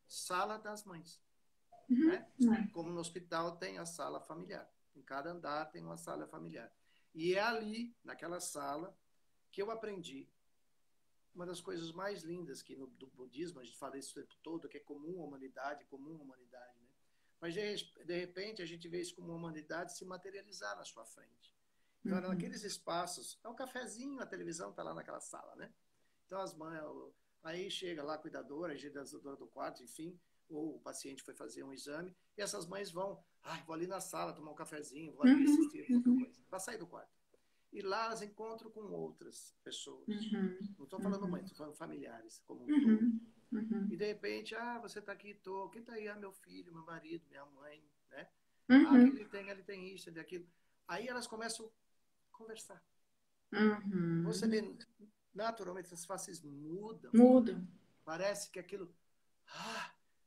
Speaker 2: Sala das mães. Né? Como no hospital tem a sala familiar. Em cada andar tem uma sala familiar. E é ali, naquela sala, que eu aprendi uma das coisas mais lindas que do budismo, a gente fala isso o tempo todo, que é comum à humanidade, né? Mas, de repente, a gente vê isso como uma humanidade se materializar na sua frente. Então, naqueles espaços, é um cafezinho, a televisão está lá naquela sala, né? Então, as mães, aí chega lá a cuidadora, a higienizadora do quarto, enfim, ou o paciente foi fazer um exame, e essas mães vão, vou ali na sala tomar um cafezinho, vou ali assistir qualquer coisa, para sair do quarto. E lá elas encontram com outras pessoas. Não estou falando mãe, estou falando familiares, como um todo. E de repente, você está aqui, quem está aí? Meu filho, meu marido, minha mãe, né? Ele tem isso, ele tem aquilo. Aí elas começam a conversar. Você vê, naturalmente, as faces mudam. Parece que aquilo,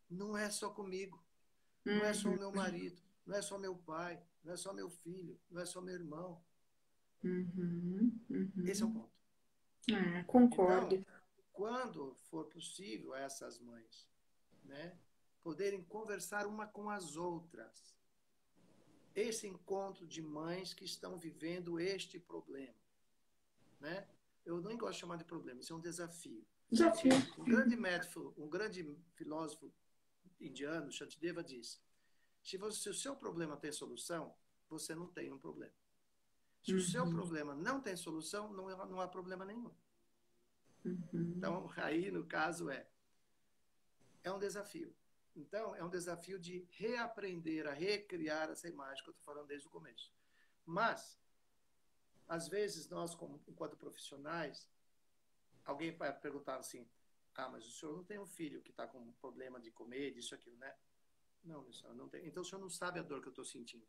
Speaker 2: não é só comigo, não é só o meu marido, não é só meu pai, não é só meu filho, não é só meu irmão. Esse é o ponto.
Speaker 1: Concordo.
Speaker 2: Então, quando for possível essas mães, né, poderem conversar uma com as outras, esse encontro de mães que estão vivendo este problema, né? Eu não gosto de chamar de problema, isso é um desafio. Um grande médico, um grande filósofo indiano, Shantideva, diz: se o seu problema tem solução, você não tem um problema. Se o seu problema não tem solução, não há problema nenhum. Então, aí, no caso, é um desafio. Então, é um desafio de reaprender a recriar essa imagem que eu estou falando desde o começo. Mas, às vezes, nós, enquanto profissionais, alguém vai perguntar assim: mas o senhor não tem um filho que está com problema de comer, disso, aquilo, né? Não, meu senhor, não tem. Então, o senhor não sabe a dor que eu estou sentindo.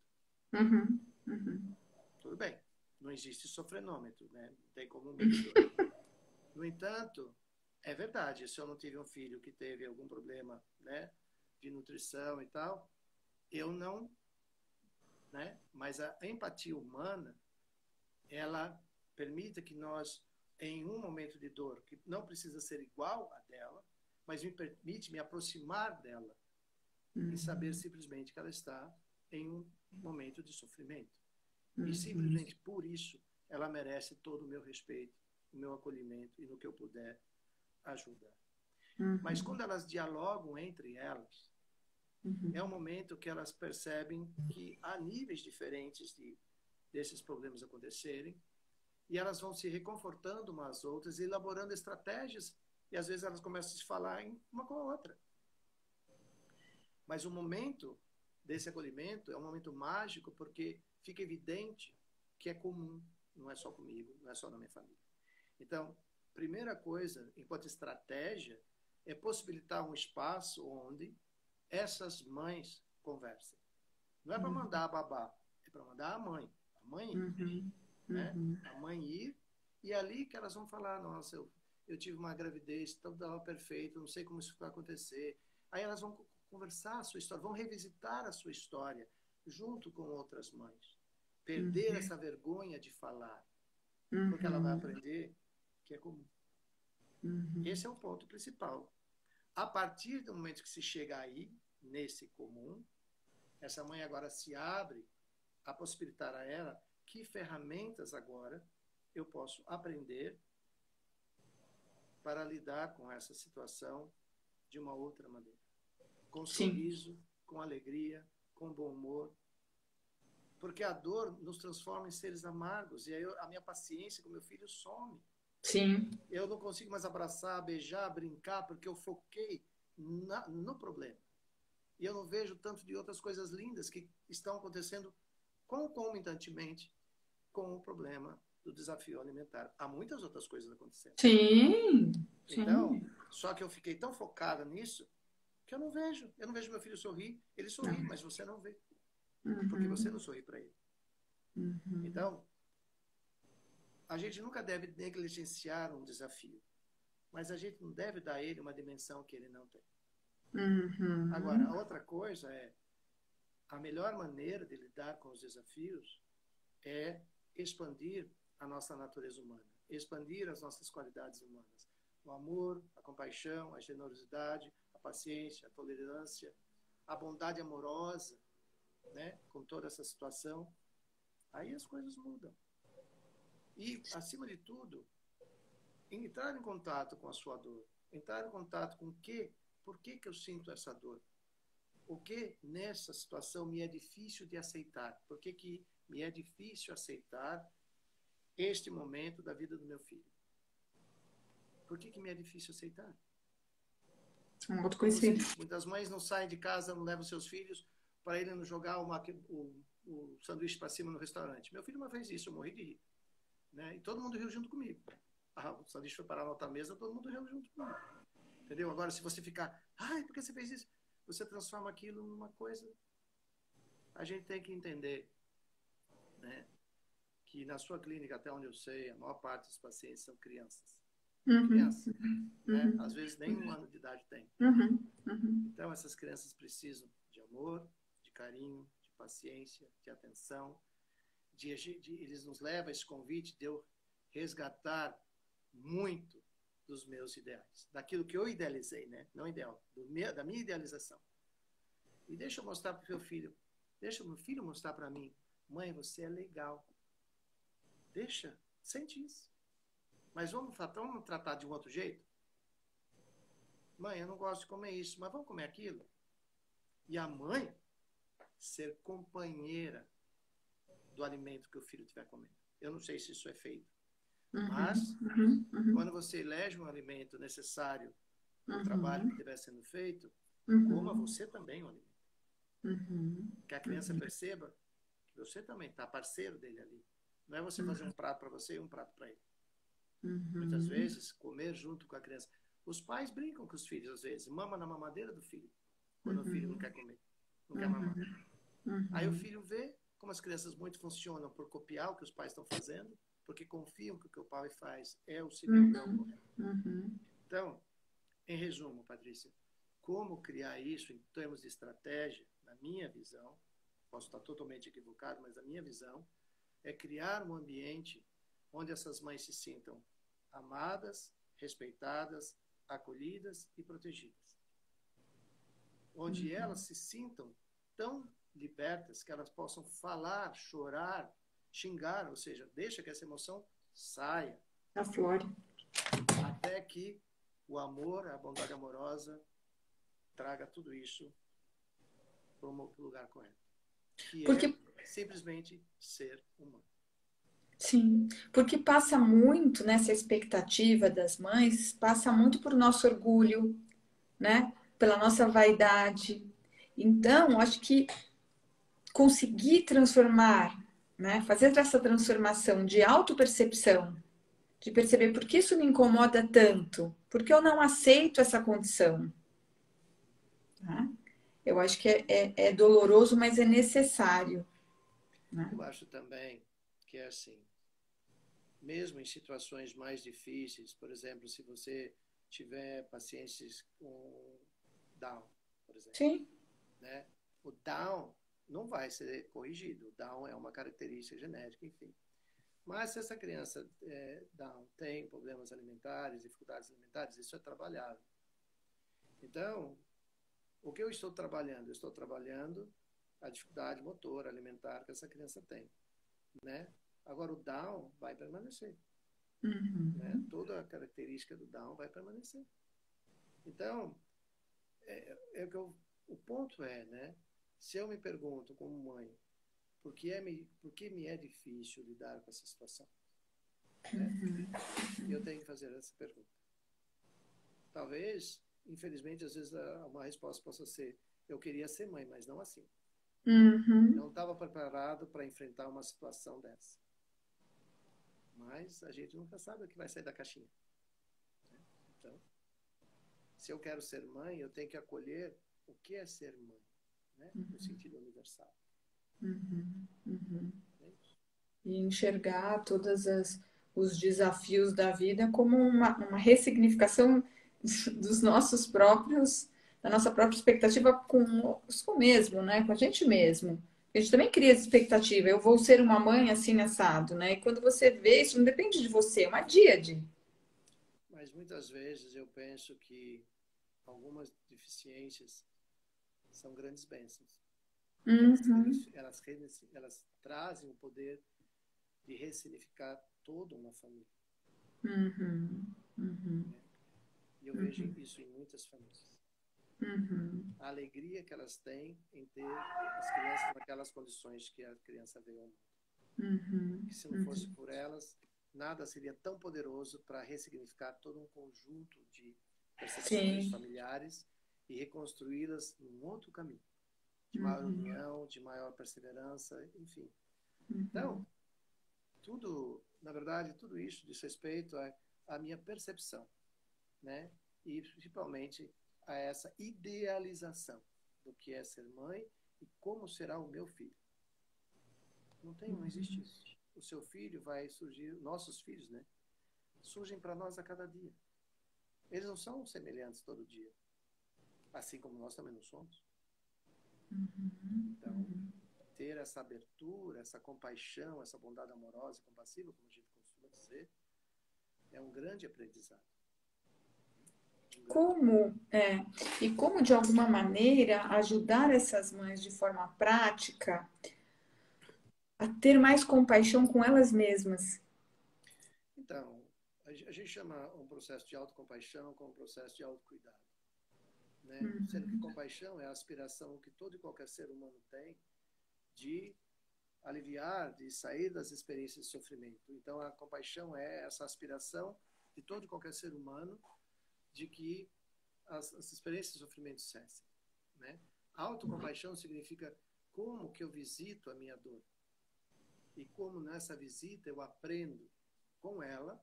Speaker 2: Tudo bem. Não existe sofrenômetro, né? Não tem como medir dor. No entanto, é verdade, se eu não tive um filho que teve algum problema, né, de nutrição e tal, eu não, né? Mas a empatia humana, ela permite que nós, em um momento de dor, que não precisa ser igual a dela, mas me permite me aproximar dela e saber simplesmente que ela está em um momento de sofrimento. E simplesmente por isso ela merece todo o meu respeito, o meu acolhimento e no que eu puder ajudar. Mas quando elas dialogam entre elas, é um momento que elas percebem que há níveis diferentes desses problemas acontecerem, e elas vão se reconfortando umas às outras, elaborando estratégias, e às vezes elas começam a se falar uma com a outra. Mas o momento desse acolhimento é um momento mágico, porque fica evidente que é comum, não é só comigo, não é só na minha família. Então, primeira coisa, enquanto estratégia, é possibilitar um espaço onde essas mães conversem. Não é para mandar a babá, é para mandar a mãe. A mãe ir, né? A mãe ir, e é ali que elas vão falar: nossa, eu tive uma gravidez, tudo estava perfeito, não sei como isso vai acontecer. Aí elas vão conversar a sua história, vão revisitar a sua história junto com outras mães. Perder essa vergonha de falar, porque ela vai aprender que é comum. Esse é o ponto principal. A partir do momento que se chega aí, nesse comum, essa mãe agora se abre a possibilitar a ela que ferramentas agora eu posso aprender para lidar com essa situação de uma outra maneira. Com sorriso, com alegria, com bom humor. Porque a dor nos transforma em seres amargos. E aí a minha paciência com meu filho some. Eu não consigo mais abraçar, beijar, brincar, porque eu foquei no problema. E eu não vejo tanto de outras coisas lindas que estão acontecendo concomitantemente com o problema do desafio alimentar. Há muitas outras coisas acontecendo. Então, só que eu fiquei tão focada nisso que eu não vejo. Eu não vejo meu filho sorrir. Ele sorri, mas você não vê. Porque você não sorri para ele. Então, a gente nunca deve negligenciar um desafio, mas a gente não deve dar a ele uma dimensão que ele não tem. Agora, a outra coisa é, a melhor maneira de lidar com os desafios é expandir a nossa natureza humana, expandir as nossas qualidades humanas. O amor, a compaixão, a generosidade, a paciência, a tolerância, a bondade amorosa, né, com toda essa situação. Aí as coisas mudam. E, acima de tudo, entrar em contato com a sua dor, entrar em contato com por que eu sinto essa dor? O que nessa situação me é difícil de aceitar? Por que me é difícil aceitar este momento da vida do meu filho? Por que me é difícil aceitar? Muitas mães não saem de casa, não levam seus filhos para irem jogar o sanduíche para cima no restaurante. Meu filho uma vez isso, eu morri de rir. Né? E todo mundo riu junto comigo. O sanduíche foi parar na outra mesa, todo mundo riu junto comigo. Entendeu? Agora, se você ficar, por que você fez isso? Você transforma aquilo numa coisa. A gente tem que entender, né, que na sua clínica, até onde eu sei, a maior parte dos pacientes são crianças. Crianças, né? Às vezes nem 1 ano de idade tem. Então, essas crianças precisam de amor, de carinho, de paciência, de atenção. Eles nos levam a esse convite de eu resgatar muito dos meus ideais, daquilo que eu idealizei, né? Não ideal, da minha idealização. E deixa eu mostrar para o meu filho, deixa o meu filho mostrar para mim, mãe, você é legal. Deixa, sente isso. Mas vamos tratar de um outro jeito? Mãe, eu não gosto de comer isso, mas vamos comer aquilo? E a mãe ser companheira do alimento que o filho estiver comendo. Eu não sei se isso é feito. Mas, quando você elege um alimento necessário para o trabalho que estiver sendo feito, coma você também o alimento. Que a criança perceba que você também está parceiro dele ali. Não é você fazer um prato para você e um prato para ele. Muitas vezes, comer junto com a criança. Os pais brincam com os filhos, às vezes. Mama na mamadeira do filho. Quando o filho não quer comer. Não quer mamar. Aí o filho vê como as crianças muito funcionam por copiar o que os pais estão fazendo, porque confiam que o que o pai faz é o seguro, é o correto. Então, em resumo, Patrícia, como criar isso em termos de estratégia, na minha visão, posso estar totalmente equivocado, mas a minha visão é criar um ambiente onde essas mães se sintam amadas, respeitadas, acolhidas e protegidas. Onde elas se sintam tão libertas que elas possam falar, chorar, xingar, ou seja, deixa que essa emoção saia.
Speaker 1: Aflore.
Speaker 2: Até que o amor, a bondade amorosa, traga tudo isso para o lugar correto. Que é simplesmente ser humano.
Speaker 1: Sim, porque passa muito nessa expectativa das mães, passa muito por nosso orgulho, né? Pela nossa vaidade. Então, acho que conseguir transformar, né? Fazer essa transformação de autopercepção, de perceber por que isso me incomoda tanto, por que eu não aceito essa condição. Né? Eu acho que é doloroso, mas é necessário. Né?
Speaker 2: Eu acho também que é assim, mesmo em situações mais difíceis, por exemplo, se você tiver pacientes com Down, por exemplo.
Speaker 1: Sim.
Speaker 2: Né? O Down não vai ser corrigido. O Down é uma característica genética, enfim. Mas se essa criança Down tem problemas alimentares, dificuldades alimentares, isso é trabalhável. Então, o que eu estou trabalhando? Eu estou trabalhando a dificuldade motora, alimentar que essa criança tem. Né? Agora, o Down vai permanecer. Né? Toda a característica do Down vai permanecer. Então, o ponto é, né? Se eu me pergunto como mãe, por que me é difícil lidar com essa situação? Né? Eu tenho que fazer essa pergunta. Talvez, infelizmente, às vezes uma resposta possa ser: eu queria ser mãe, mas não assim. Não estava preparado para enfrentar uma situação dessa. Mas a gente nunca sabe o que vai sair da caixinha. Então, se eu quero ser mãe, eu tenho que acolher o que é ser mãe, né? No sentido universal.
Speaker 1: E enxergar todas os desafios da vida como uma ressignificação dos nossos próprios, da nossa própria expectativa com o mesmo, né? Com a gente mesmo. A gente também cria essa expectativa. Eu vou ser uma mãe assim assado, né? E quando você vê, isso não depende de você, é uma díade.
Speaker 2: Mas muitas vezes eu penso que algumas deficiências são grandes bênçãos. Porque
Speaker 1: Uhum,
Speaker 2: elas trazem o poder de ressignificar toda uma família.
Speaker 1: uhum, uhum,
Speaker 2: Né? E eu vejo
Speaker 1: uhum,
Speaker 2: isso em muitas famílias.
Speaker 1: uhum,
Speaker 2: A alegria que elas têm em ter as crianças naquelas condições que a criança veio ao mundo.
Speaker 1: uhum,
Speaker 2: Que se não fosse
Speaker 1: uhum.
Speaker 2: por elas, nada seria tão poderoso para ressignificar todo um conjunto de percepções
Speaker 1: Sim.
Speaker 2: familiares e reconstruí-las num outro caminho, de maior
Speaker 1: Uhum,
Speaker 2: união, de maior perseverança, enfim. Então,
Speaker 1: uhum,
Speaker 2: tudo, na verdade, tudo isso diz respeito à minha percepção, né? E principalmente a essa idealização do que é ser mãe e como será o meu filho. Não existe isso. O seu filho vai surgir, nossos filhos, né? Surgem para nós a cada dia. Eles não são semelhantes todo dia, assim como nós também não somos.
Speaker 1: uhum,
Speaker 2: Então, ter essa abertura, essa compaixão, essa bondade amorosa e compassiva, como a gente costuma dizer, é um grande aprendizado. Um grande aprendizado.
Speaker 1: Como, e como de alguma maneira ajudar essas mães de forma prática a ter mais compaixão com elas mesmas.
Speaker 2: Então, a gente chama um processo de autocompaixão como um processo de autocuidado. Né? Sendo que compaixão é a aspiração que todo e qualquer ser humano tem de aliviar, de sair das experiências de sofrimento. Então, a compaixão é essa aspiração de todo e qualquer ser humano de que as experiências de sofrimento cessem. Né? Autocompaixão significa como que eu visito a minha dor e como nessa visita eu aprendo com ela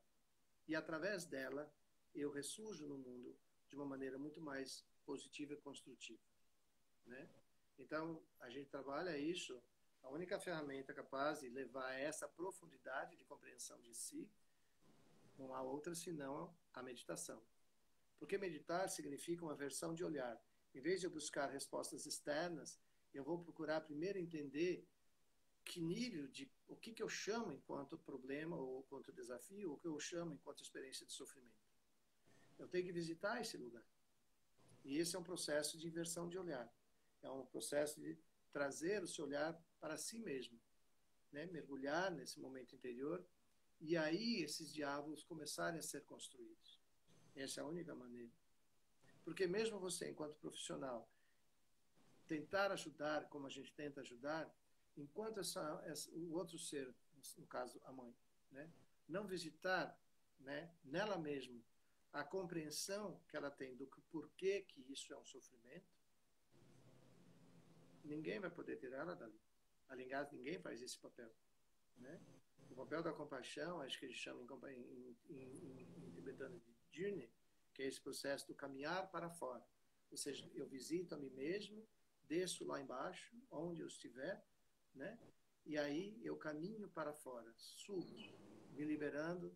Speaker 2: e através dela eu ressurjo no mundo de uma maneira muito mais positiva e construtiva. Né? Então, a gente trabalha isso, a única ferramenta capaz de levar a essa profundidade de compreensão de si, não há outra senão a meditação. Porque meditar significa uma versão de olhar. Em vez de eu buscar respostas externas, eu vou procurar primeiro entender que nível de o que eu chamo enquanto problema ou enquanto desafio, o que eu chamo enquanto experiência de sofrimento. Eu tenho que visitar esse lugar. E esse é um processo de inversão de olhar. É um processo de trazer o seu olhar para si mesmo, né? Mergulhar nesse momento interior e aí esses diálogos começarem a ser construídos. Essa é a única maneira. Porque mesmo você, enquanto profissional, tentar ajudar como a gente tenta ajudar, enquanto o outro ser, no caso a mãe, né, não visitar, né, nela mesma a compreensão que ela tem do porquê que isso é um sofrimento, ninguém vai poder tirar ela dali. Aliás, ninguém faz esse papel. Né? O papel da compaixão, acho que eles chamam em tibetano de journey, que é esse processo do caminhar para fora. Ou seja, eu visito a mim mesmo, desço lá embaixo, onde eu estiver, né? E aí eu caminho para fora, subo, me liberando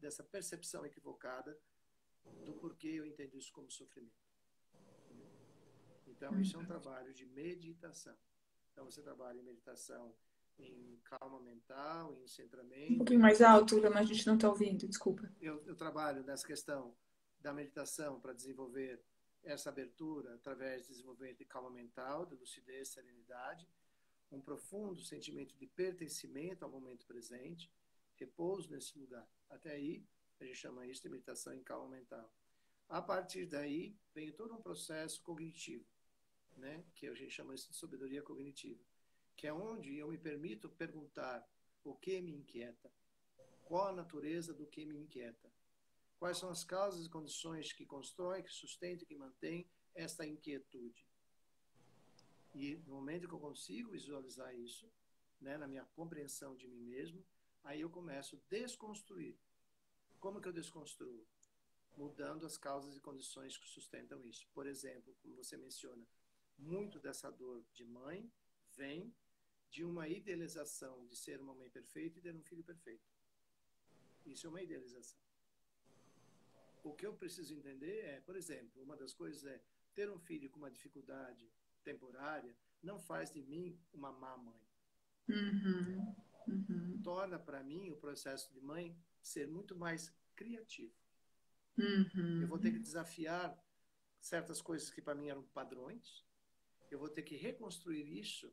Speaker 2: dessa percepção equivocada do porquê eu entendo isso como sofrimento. Né? Então, isso é um trabalho de meditação. Então, você trabalha em meditação, em calma mental, em
Speaker 1: Um
Speaker 2: centramento.
Speaker 1: pouquinho mais alto, mas a gente não está ouvindo, desculpa.
Speaker 2: Eu trabalho nessa questão da meditação para desenvolver essa abertura através de desenvolvimento de calma mental, de lucidez, serenidade, um profundo sentimento de pertencimento ao momento presente, repouso nesse lugar. Até aí, a gente chama isso de meditação em calma mental. A partir daí, vem todo um processo cognitivo, né? Que a gente chama isso de sabedoria cognitiva, que é onde eu me permito perguntar o que me inquieta, qual a natureza do que me inquieta, quais são as causas e condições que constroem, que sustentam, que mantêm esta inquietude. E no momento que eu consigo visualizar isso, né, na minha compreensão de mim mesmo, aí eu começo a desconstruir. Como que eu desconstruo? Mudando as causas e condições que sustentam isso. Por exemplo, como você menciona, muito dessa dor de mãe vem de uma idealização de ser uma mãe perfeita e ter um filho perfeito. Isso é uma idealização. O que eu preciso entender é, por exemplo, uma das coisas é ter um filho com uma dificuldade temporária não faz de mim uma má mãe.
Speaker 1: Uhum. Uhum.
Speaker 2: Torna para mim o processo de mãe ser muito mais criativo. Eu vou ter que
Speaker 1: Uhum.
Speaker 2: desafiar certas coisas que para mim eram padrões. Eu vou ter que reconstruir isso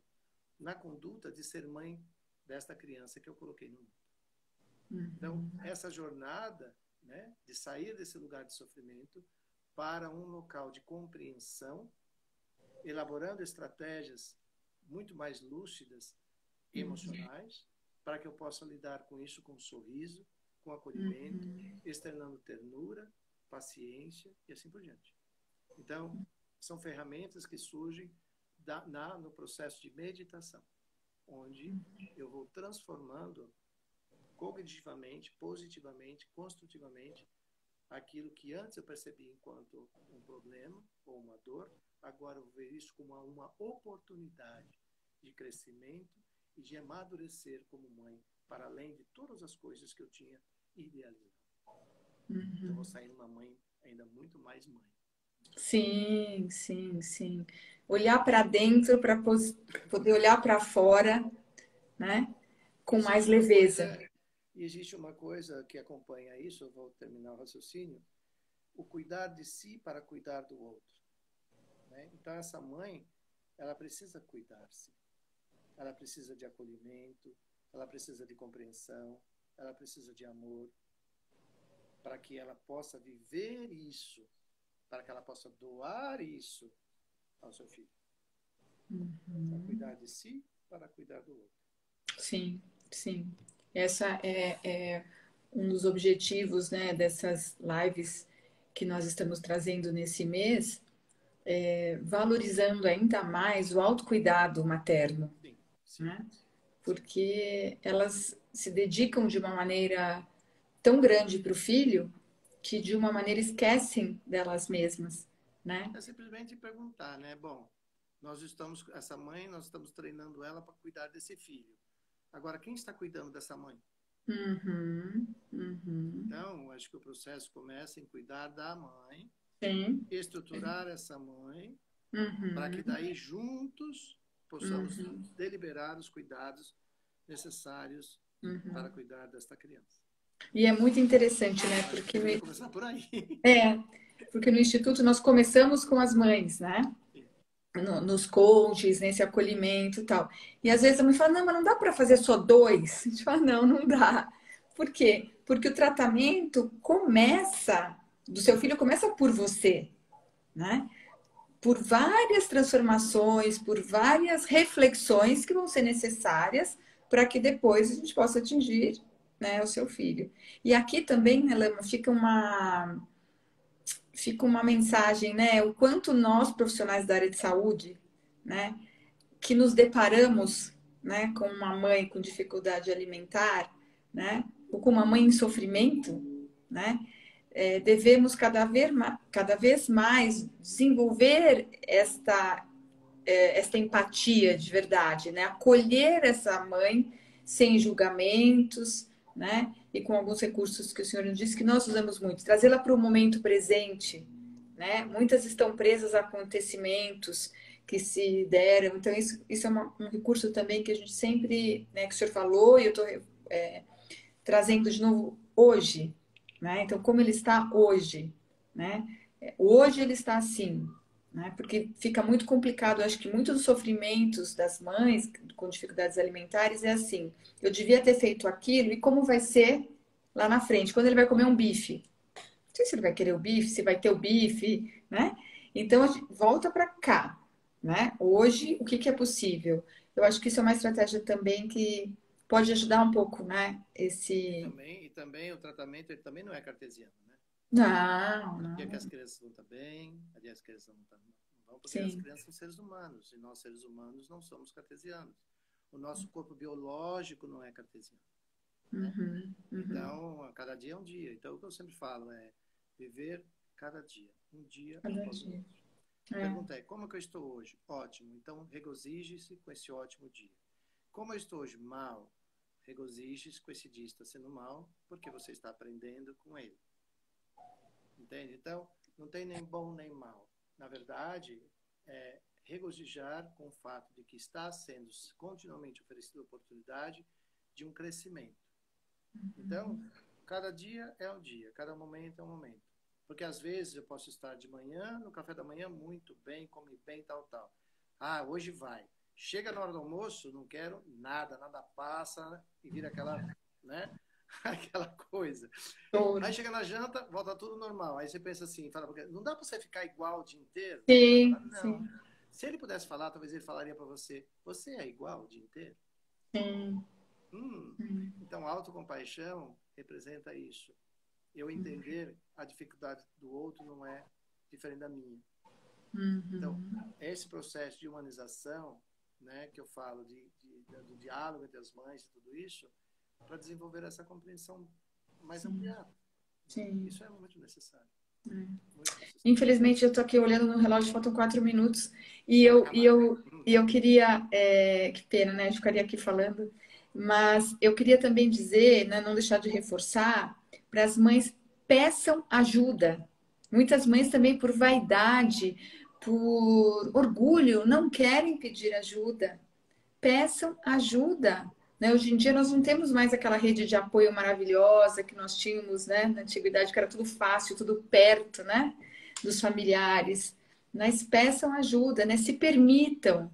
Speaker 2: na conduta de ser mãe desta criança que eu coloquei no mundo. Então,
Speaker 1: Uhum.
Speaker 2: essa jornada, né, de sair desse lugar de sofrimento para um local de compreensão, elaborando estratégias muito mais lúcidas, emocionais, para que eu possa lidar com isso com sorriso, com acolhimento,
Speaker 1: Uhum.
Speaker 2: externando ternura, paciência e assim por diante. Então, são ferramentas que surgem no processo de meditação, onde eu vou transformando cognitivamente, positivamente, construtivamente, aquilo que antes eu percebi enquanto um problema ou uma dor, agora eu vou ver isso como uma oportunidade de crescimento e de amadurecer como mãe, para além de todas as coisas que eu tinha idealizado. Então, eu vou sair uma mãe ainda muito mais mãe.
Speaker 1: Sim, sim, sim. Olhar para dentro para poder olhar para fora, né? Com mais leveza.
Speaker 2: Existe uma coisa que acompanha isso, eu vou terminar o raciocínio, o cuidar de si para cuidar do outro. Né? Então, essa mãe, ela precisa cuidar-se. Ela precisa de acolhimento, ela precisa de compreensão, ela precisa de amor, para que ela possa viver isso, para que ela possa doar isso ao seu filho. Então, cuidar de si para cuidar do outro.
Speaker 1: Sim, sim. Essa é um dos objetivos, né, dessas lives que nós estamos trazendo nesse mês, valorizando ainda mais o autocuidado materno,
Speaker 2: Sim, sim,
Speaker 1: né?
Speaker 2: sim.
Speaker 1: Porque elas se dedicam de uma maneira tão grande para o filho que de uma maneira esquecem delas mesmas, né?
Speaker 2: É simplesmente perguntar, né? Bom, essa mãe, nós estamos treinando ela para cuidar desse filho. Agora, quem está cuidando dessa mãe?
Speaker 1: Uhum, uhum.
Speaker 2: Então, acho que o processo começa em cuidar da mãe,
Speaker 1: Sim.
Speaker 2: estruturar essa mãe, para que
Speaker 1: Uhum,
Speaker 2: daí juntos possamos
Speaker 1: uhum,
Speaker 2: deliberar os cuidados necessários para
Speaker 1: uhum.
Speaker 2: cuidar desta criança.
Speaker 1: E é muito interessante, né?
Speaker 2: Acho que deveria começar por aí.
Speaker 1: É, porque no Instituto nós começamos com as mães, né?
Speaker 2: Sim,
Speaker 1: Nos coaches, nesse acolhimento e tal. E às vezes a mãe fala, não, mas não dá para fazer só dois. A gente fala, não, não dá. Por quê? Porque o tratamento começa, do seu filho começa por você, né? Por várias transformações, por várias reflexões que vão ser necessárias para que depois a gente possa atingir, né, o seu filho. E aqui também, né, Lama, fica uma mensagem, né? O quanto nós, profissionais da área de saúde, né, que nos deparamos, né, com uma mãe com dificuldade alimentar, né, ou com uma mãe em sofrimento, né, devemos cada vez mais desenvolver esta empatia de verdade, né, acolher essa mãe sem julgamentos, né, e com alguns recursos que o senhor nos disse que nós usamos muito, trazê-la para o momento presente, né? Muitas estão presas a acontecimentos que se deram, então isso é um recurso também que a gente sempre, né, que o senhor falou, e eu estou trazendo de novo hoje, né? Então, como ele está hoje, né? Hoje ele está assim, né? Porque fica muito complicado, eu acho que muitos dos sofrimentos das mães com dificuldades alimentares é assim, eu devia ter feito aquilo, e como vai ser lá na frente, quando ele vai comer um bife? Não sei se ele vai querer o bife, se vai ter o bife, né? Então, a gente volta para cá, né? Hoje, o que que é possível? Eu acho que isso é uma estratégia também que pode ajudar um pouco, né? Esse.
Speaker 2: E também o tratamento ele também não é cartesiano, né?
Speaker 1: Não,
Speaker 2: No dia que as
Speaker 1: não.
Speaker 2: crianças vão estar bem, ali as crianças não vão, porque as
Speaker 1: Sim.
Speaker 2: crianças são seres humanos, e nós seres humanos não somos cartesianos. O nosso corpo biológico não é cartesiano, né?
Speaker 1: Uhum, uhum.
Speaker 2: Então, a cada dia é um dia. Então, o que eu sempre falo é viver cada dia, um dia
Speaker 1: Cada
Speaker 2: após o
Speaker 1: dia.
Speaker 2: outro. A
Speaker 1: É.
Speaker 2: pergunta é, como é que eu estou hoje? Ótimo. Então, regozije-se com esse ótimo dia. Como eu estou hoje? Mal. Regozije-se com esse dia está sendo mal, porque você está aprendendo com ele. Entende? Então, não tem nem bom nem mal. Na verdade, é regozijar com o fato de que está sendo continuamente oferecida a oportunidade de um crescimento. Então, cada dia é um dia, cada momento é um momento. Porque às vezes eu posso estar de manhã, no café da manhã, muito bem, come bem, tal, tal. Ah, hoje vai. Chega na hora do almoço, não quero nada, nada passa e vira aquela, né? Aquela coisa. Aí chega na janta, volta tudo normal. Aí você pensa assim, fala, não dá para você ficar igual o dia inteiro?
Speaker 1: Sim,
Speaker 2: Fala, não.
Speaker 1: sim.
Speaker 2: Se ele pudesse falar, talvez ele falaria para você, você é igual o dia inteiro?
Speaker 1: Sim.
Speaker 2: Então, autocompaixão representa isso. Eu entender a dificuldade do outro não é diferente da minha. Então, esse processo de humanização, né, que eu falo do diálogo entre as mães e tudo isso, para desenvolver essa compreensão mais ampliada.
Speaker 1: Sim.
Speaker 2: Isso é muito necessário.
Speaker 1: Infelizmente, eu estou aqui olhando no relógio, faltam 4 minutos. E eu queria... que pena, né? Eu ficaria aqui falando. Mas eu queria também dizer, né, não deixar de reforçar, para as mães, peçam ajuda. Muitas mães também, por vaidade, por orgulho, não querem pedir ajuda. Peçam ajuda. Né? Hoje em dia nós não temos mais aquela rede de apoio maravilhosa que nós tínhamos, né, na antiguidade, que era tudo fácil, tudo perto, né, dos familiares. Mas peçam ajuda, né? Se permitam.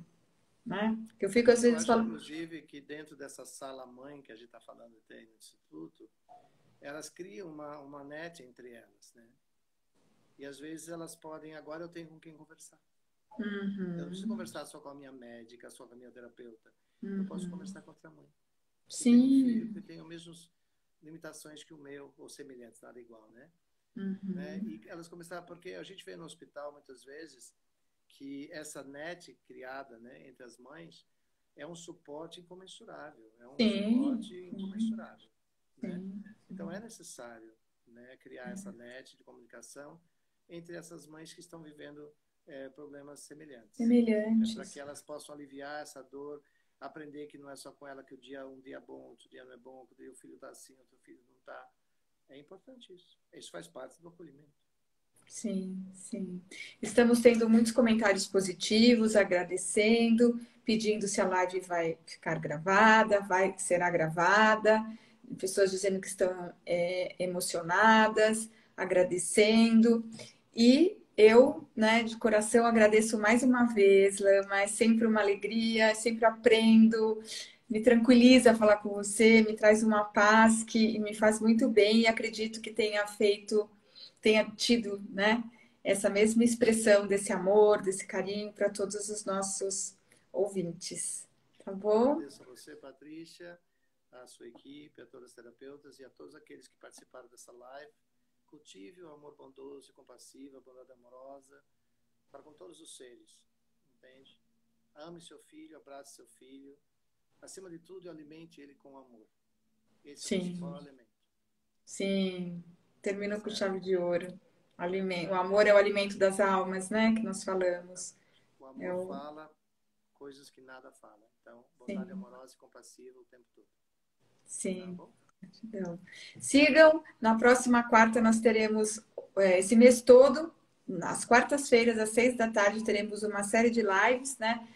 Speaker 1: Né? Eu fico às vezes falando...
Speaker 2: Inclusive, que dentro dessa sala-mãe que a gente está falando até no Instituto, elas criam uma net entre elas, né? E às vezes elas podem, agora eu tenho com quem conversar. Eu não preciso conversar só com a minha médica, só com a minha terapeuta. Eu posso conversar com outra mãe.
Speaker 1: Sim.
Speaker 2: Tem um filho que tem as mesmas limitações que o meu, ou semelhantes, nada igual, né? Né? E elas começaram, porque a gente vê no hospital muitas vezes que essa net criada, né, entre as mães é um suporte incomensurável. É um suporte incomensurável. Né? Então é necessário, né, criar essa net de comunicação entre essas mães que estão vivendo problemas semelhantes. Para que elas possam aliviar essa dor, aprender que não é só com ela que um dia é bom, outro dia não é bom, outro dia o filho está assim, outro filho não está. É importante isso. Isso faz parte do acolhimento.
Speaker 1: Sim, sim. Estamos tendo muitos comentários positivos, agradecendo, pedindo se a live vai ficar gravada, será gravada, pessoas dizendo que estão emocionadas, agradecendo. E eu, né, de coração, agradeço mais uma vez, Lama, é sempre uma alegria, sempre aprendo, me tranquiliza falar com você, me traz uma paz que me faz muito bem e acredito que tenha tido, né, essa mesma expressão desse amor, desse carinho para todos os nossos ouvintes. Tá bom?
Speaker 2: Agradeço a você, Patrícia, a sua equipe, a todas as terapeutas e a todos aqueles que participaram dessa live. Cultive o amor bondoso e compassivo, a bondade amorosa para com todos os seres, entende? Ame seu filho, abrace seu filho. Acima de tudo, alimente ele com amor. Esse é o principal alimento.
Speaker 1: Sim, termina com chave de ouro. O amor é o alimento das almas, né? Que nós falamos.
Speaker 2: O amor fala coisas que nada fala. Então, bondade amorosa e compassiva o tempo todo.
Speaker 1: Sim.
Speaker 2: Tá bom?
Speaker 1: Então, sigam. Na próxima quarta nós teremos, esse mês todo, nas quartas-feiras, às 6 da tarde, teremos uma série de lives, né?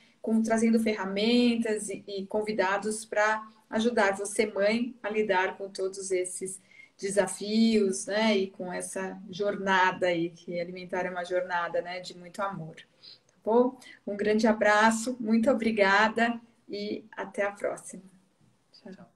Speaker 1: Trazendo ferramentas e convidados para ajudar você, mãe, a lidar com todos esses desafios, né? E com essa jornada aí, que alimentar é uma jornada, né? De muito amor. Tá bom? Um grande abraço, muito obrigada e até a próxima.
Speaker 2: Tchau.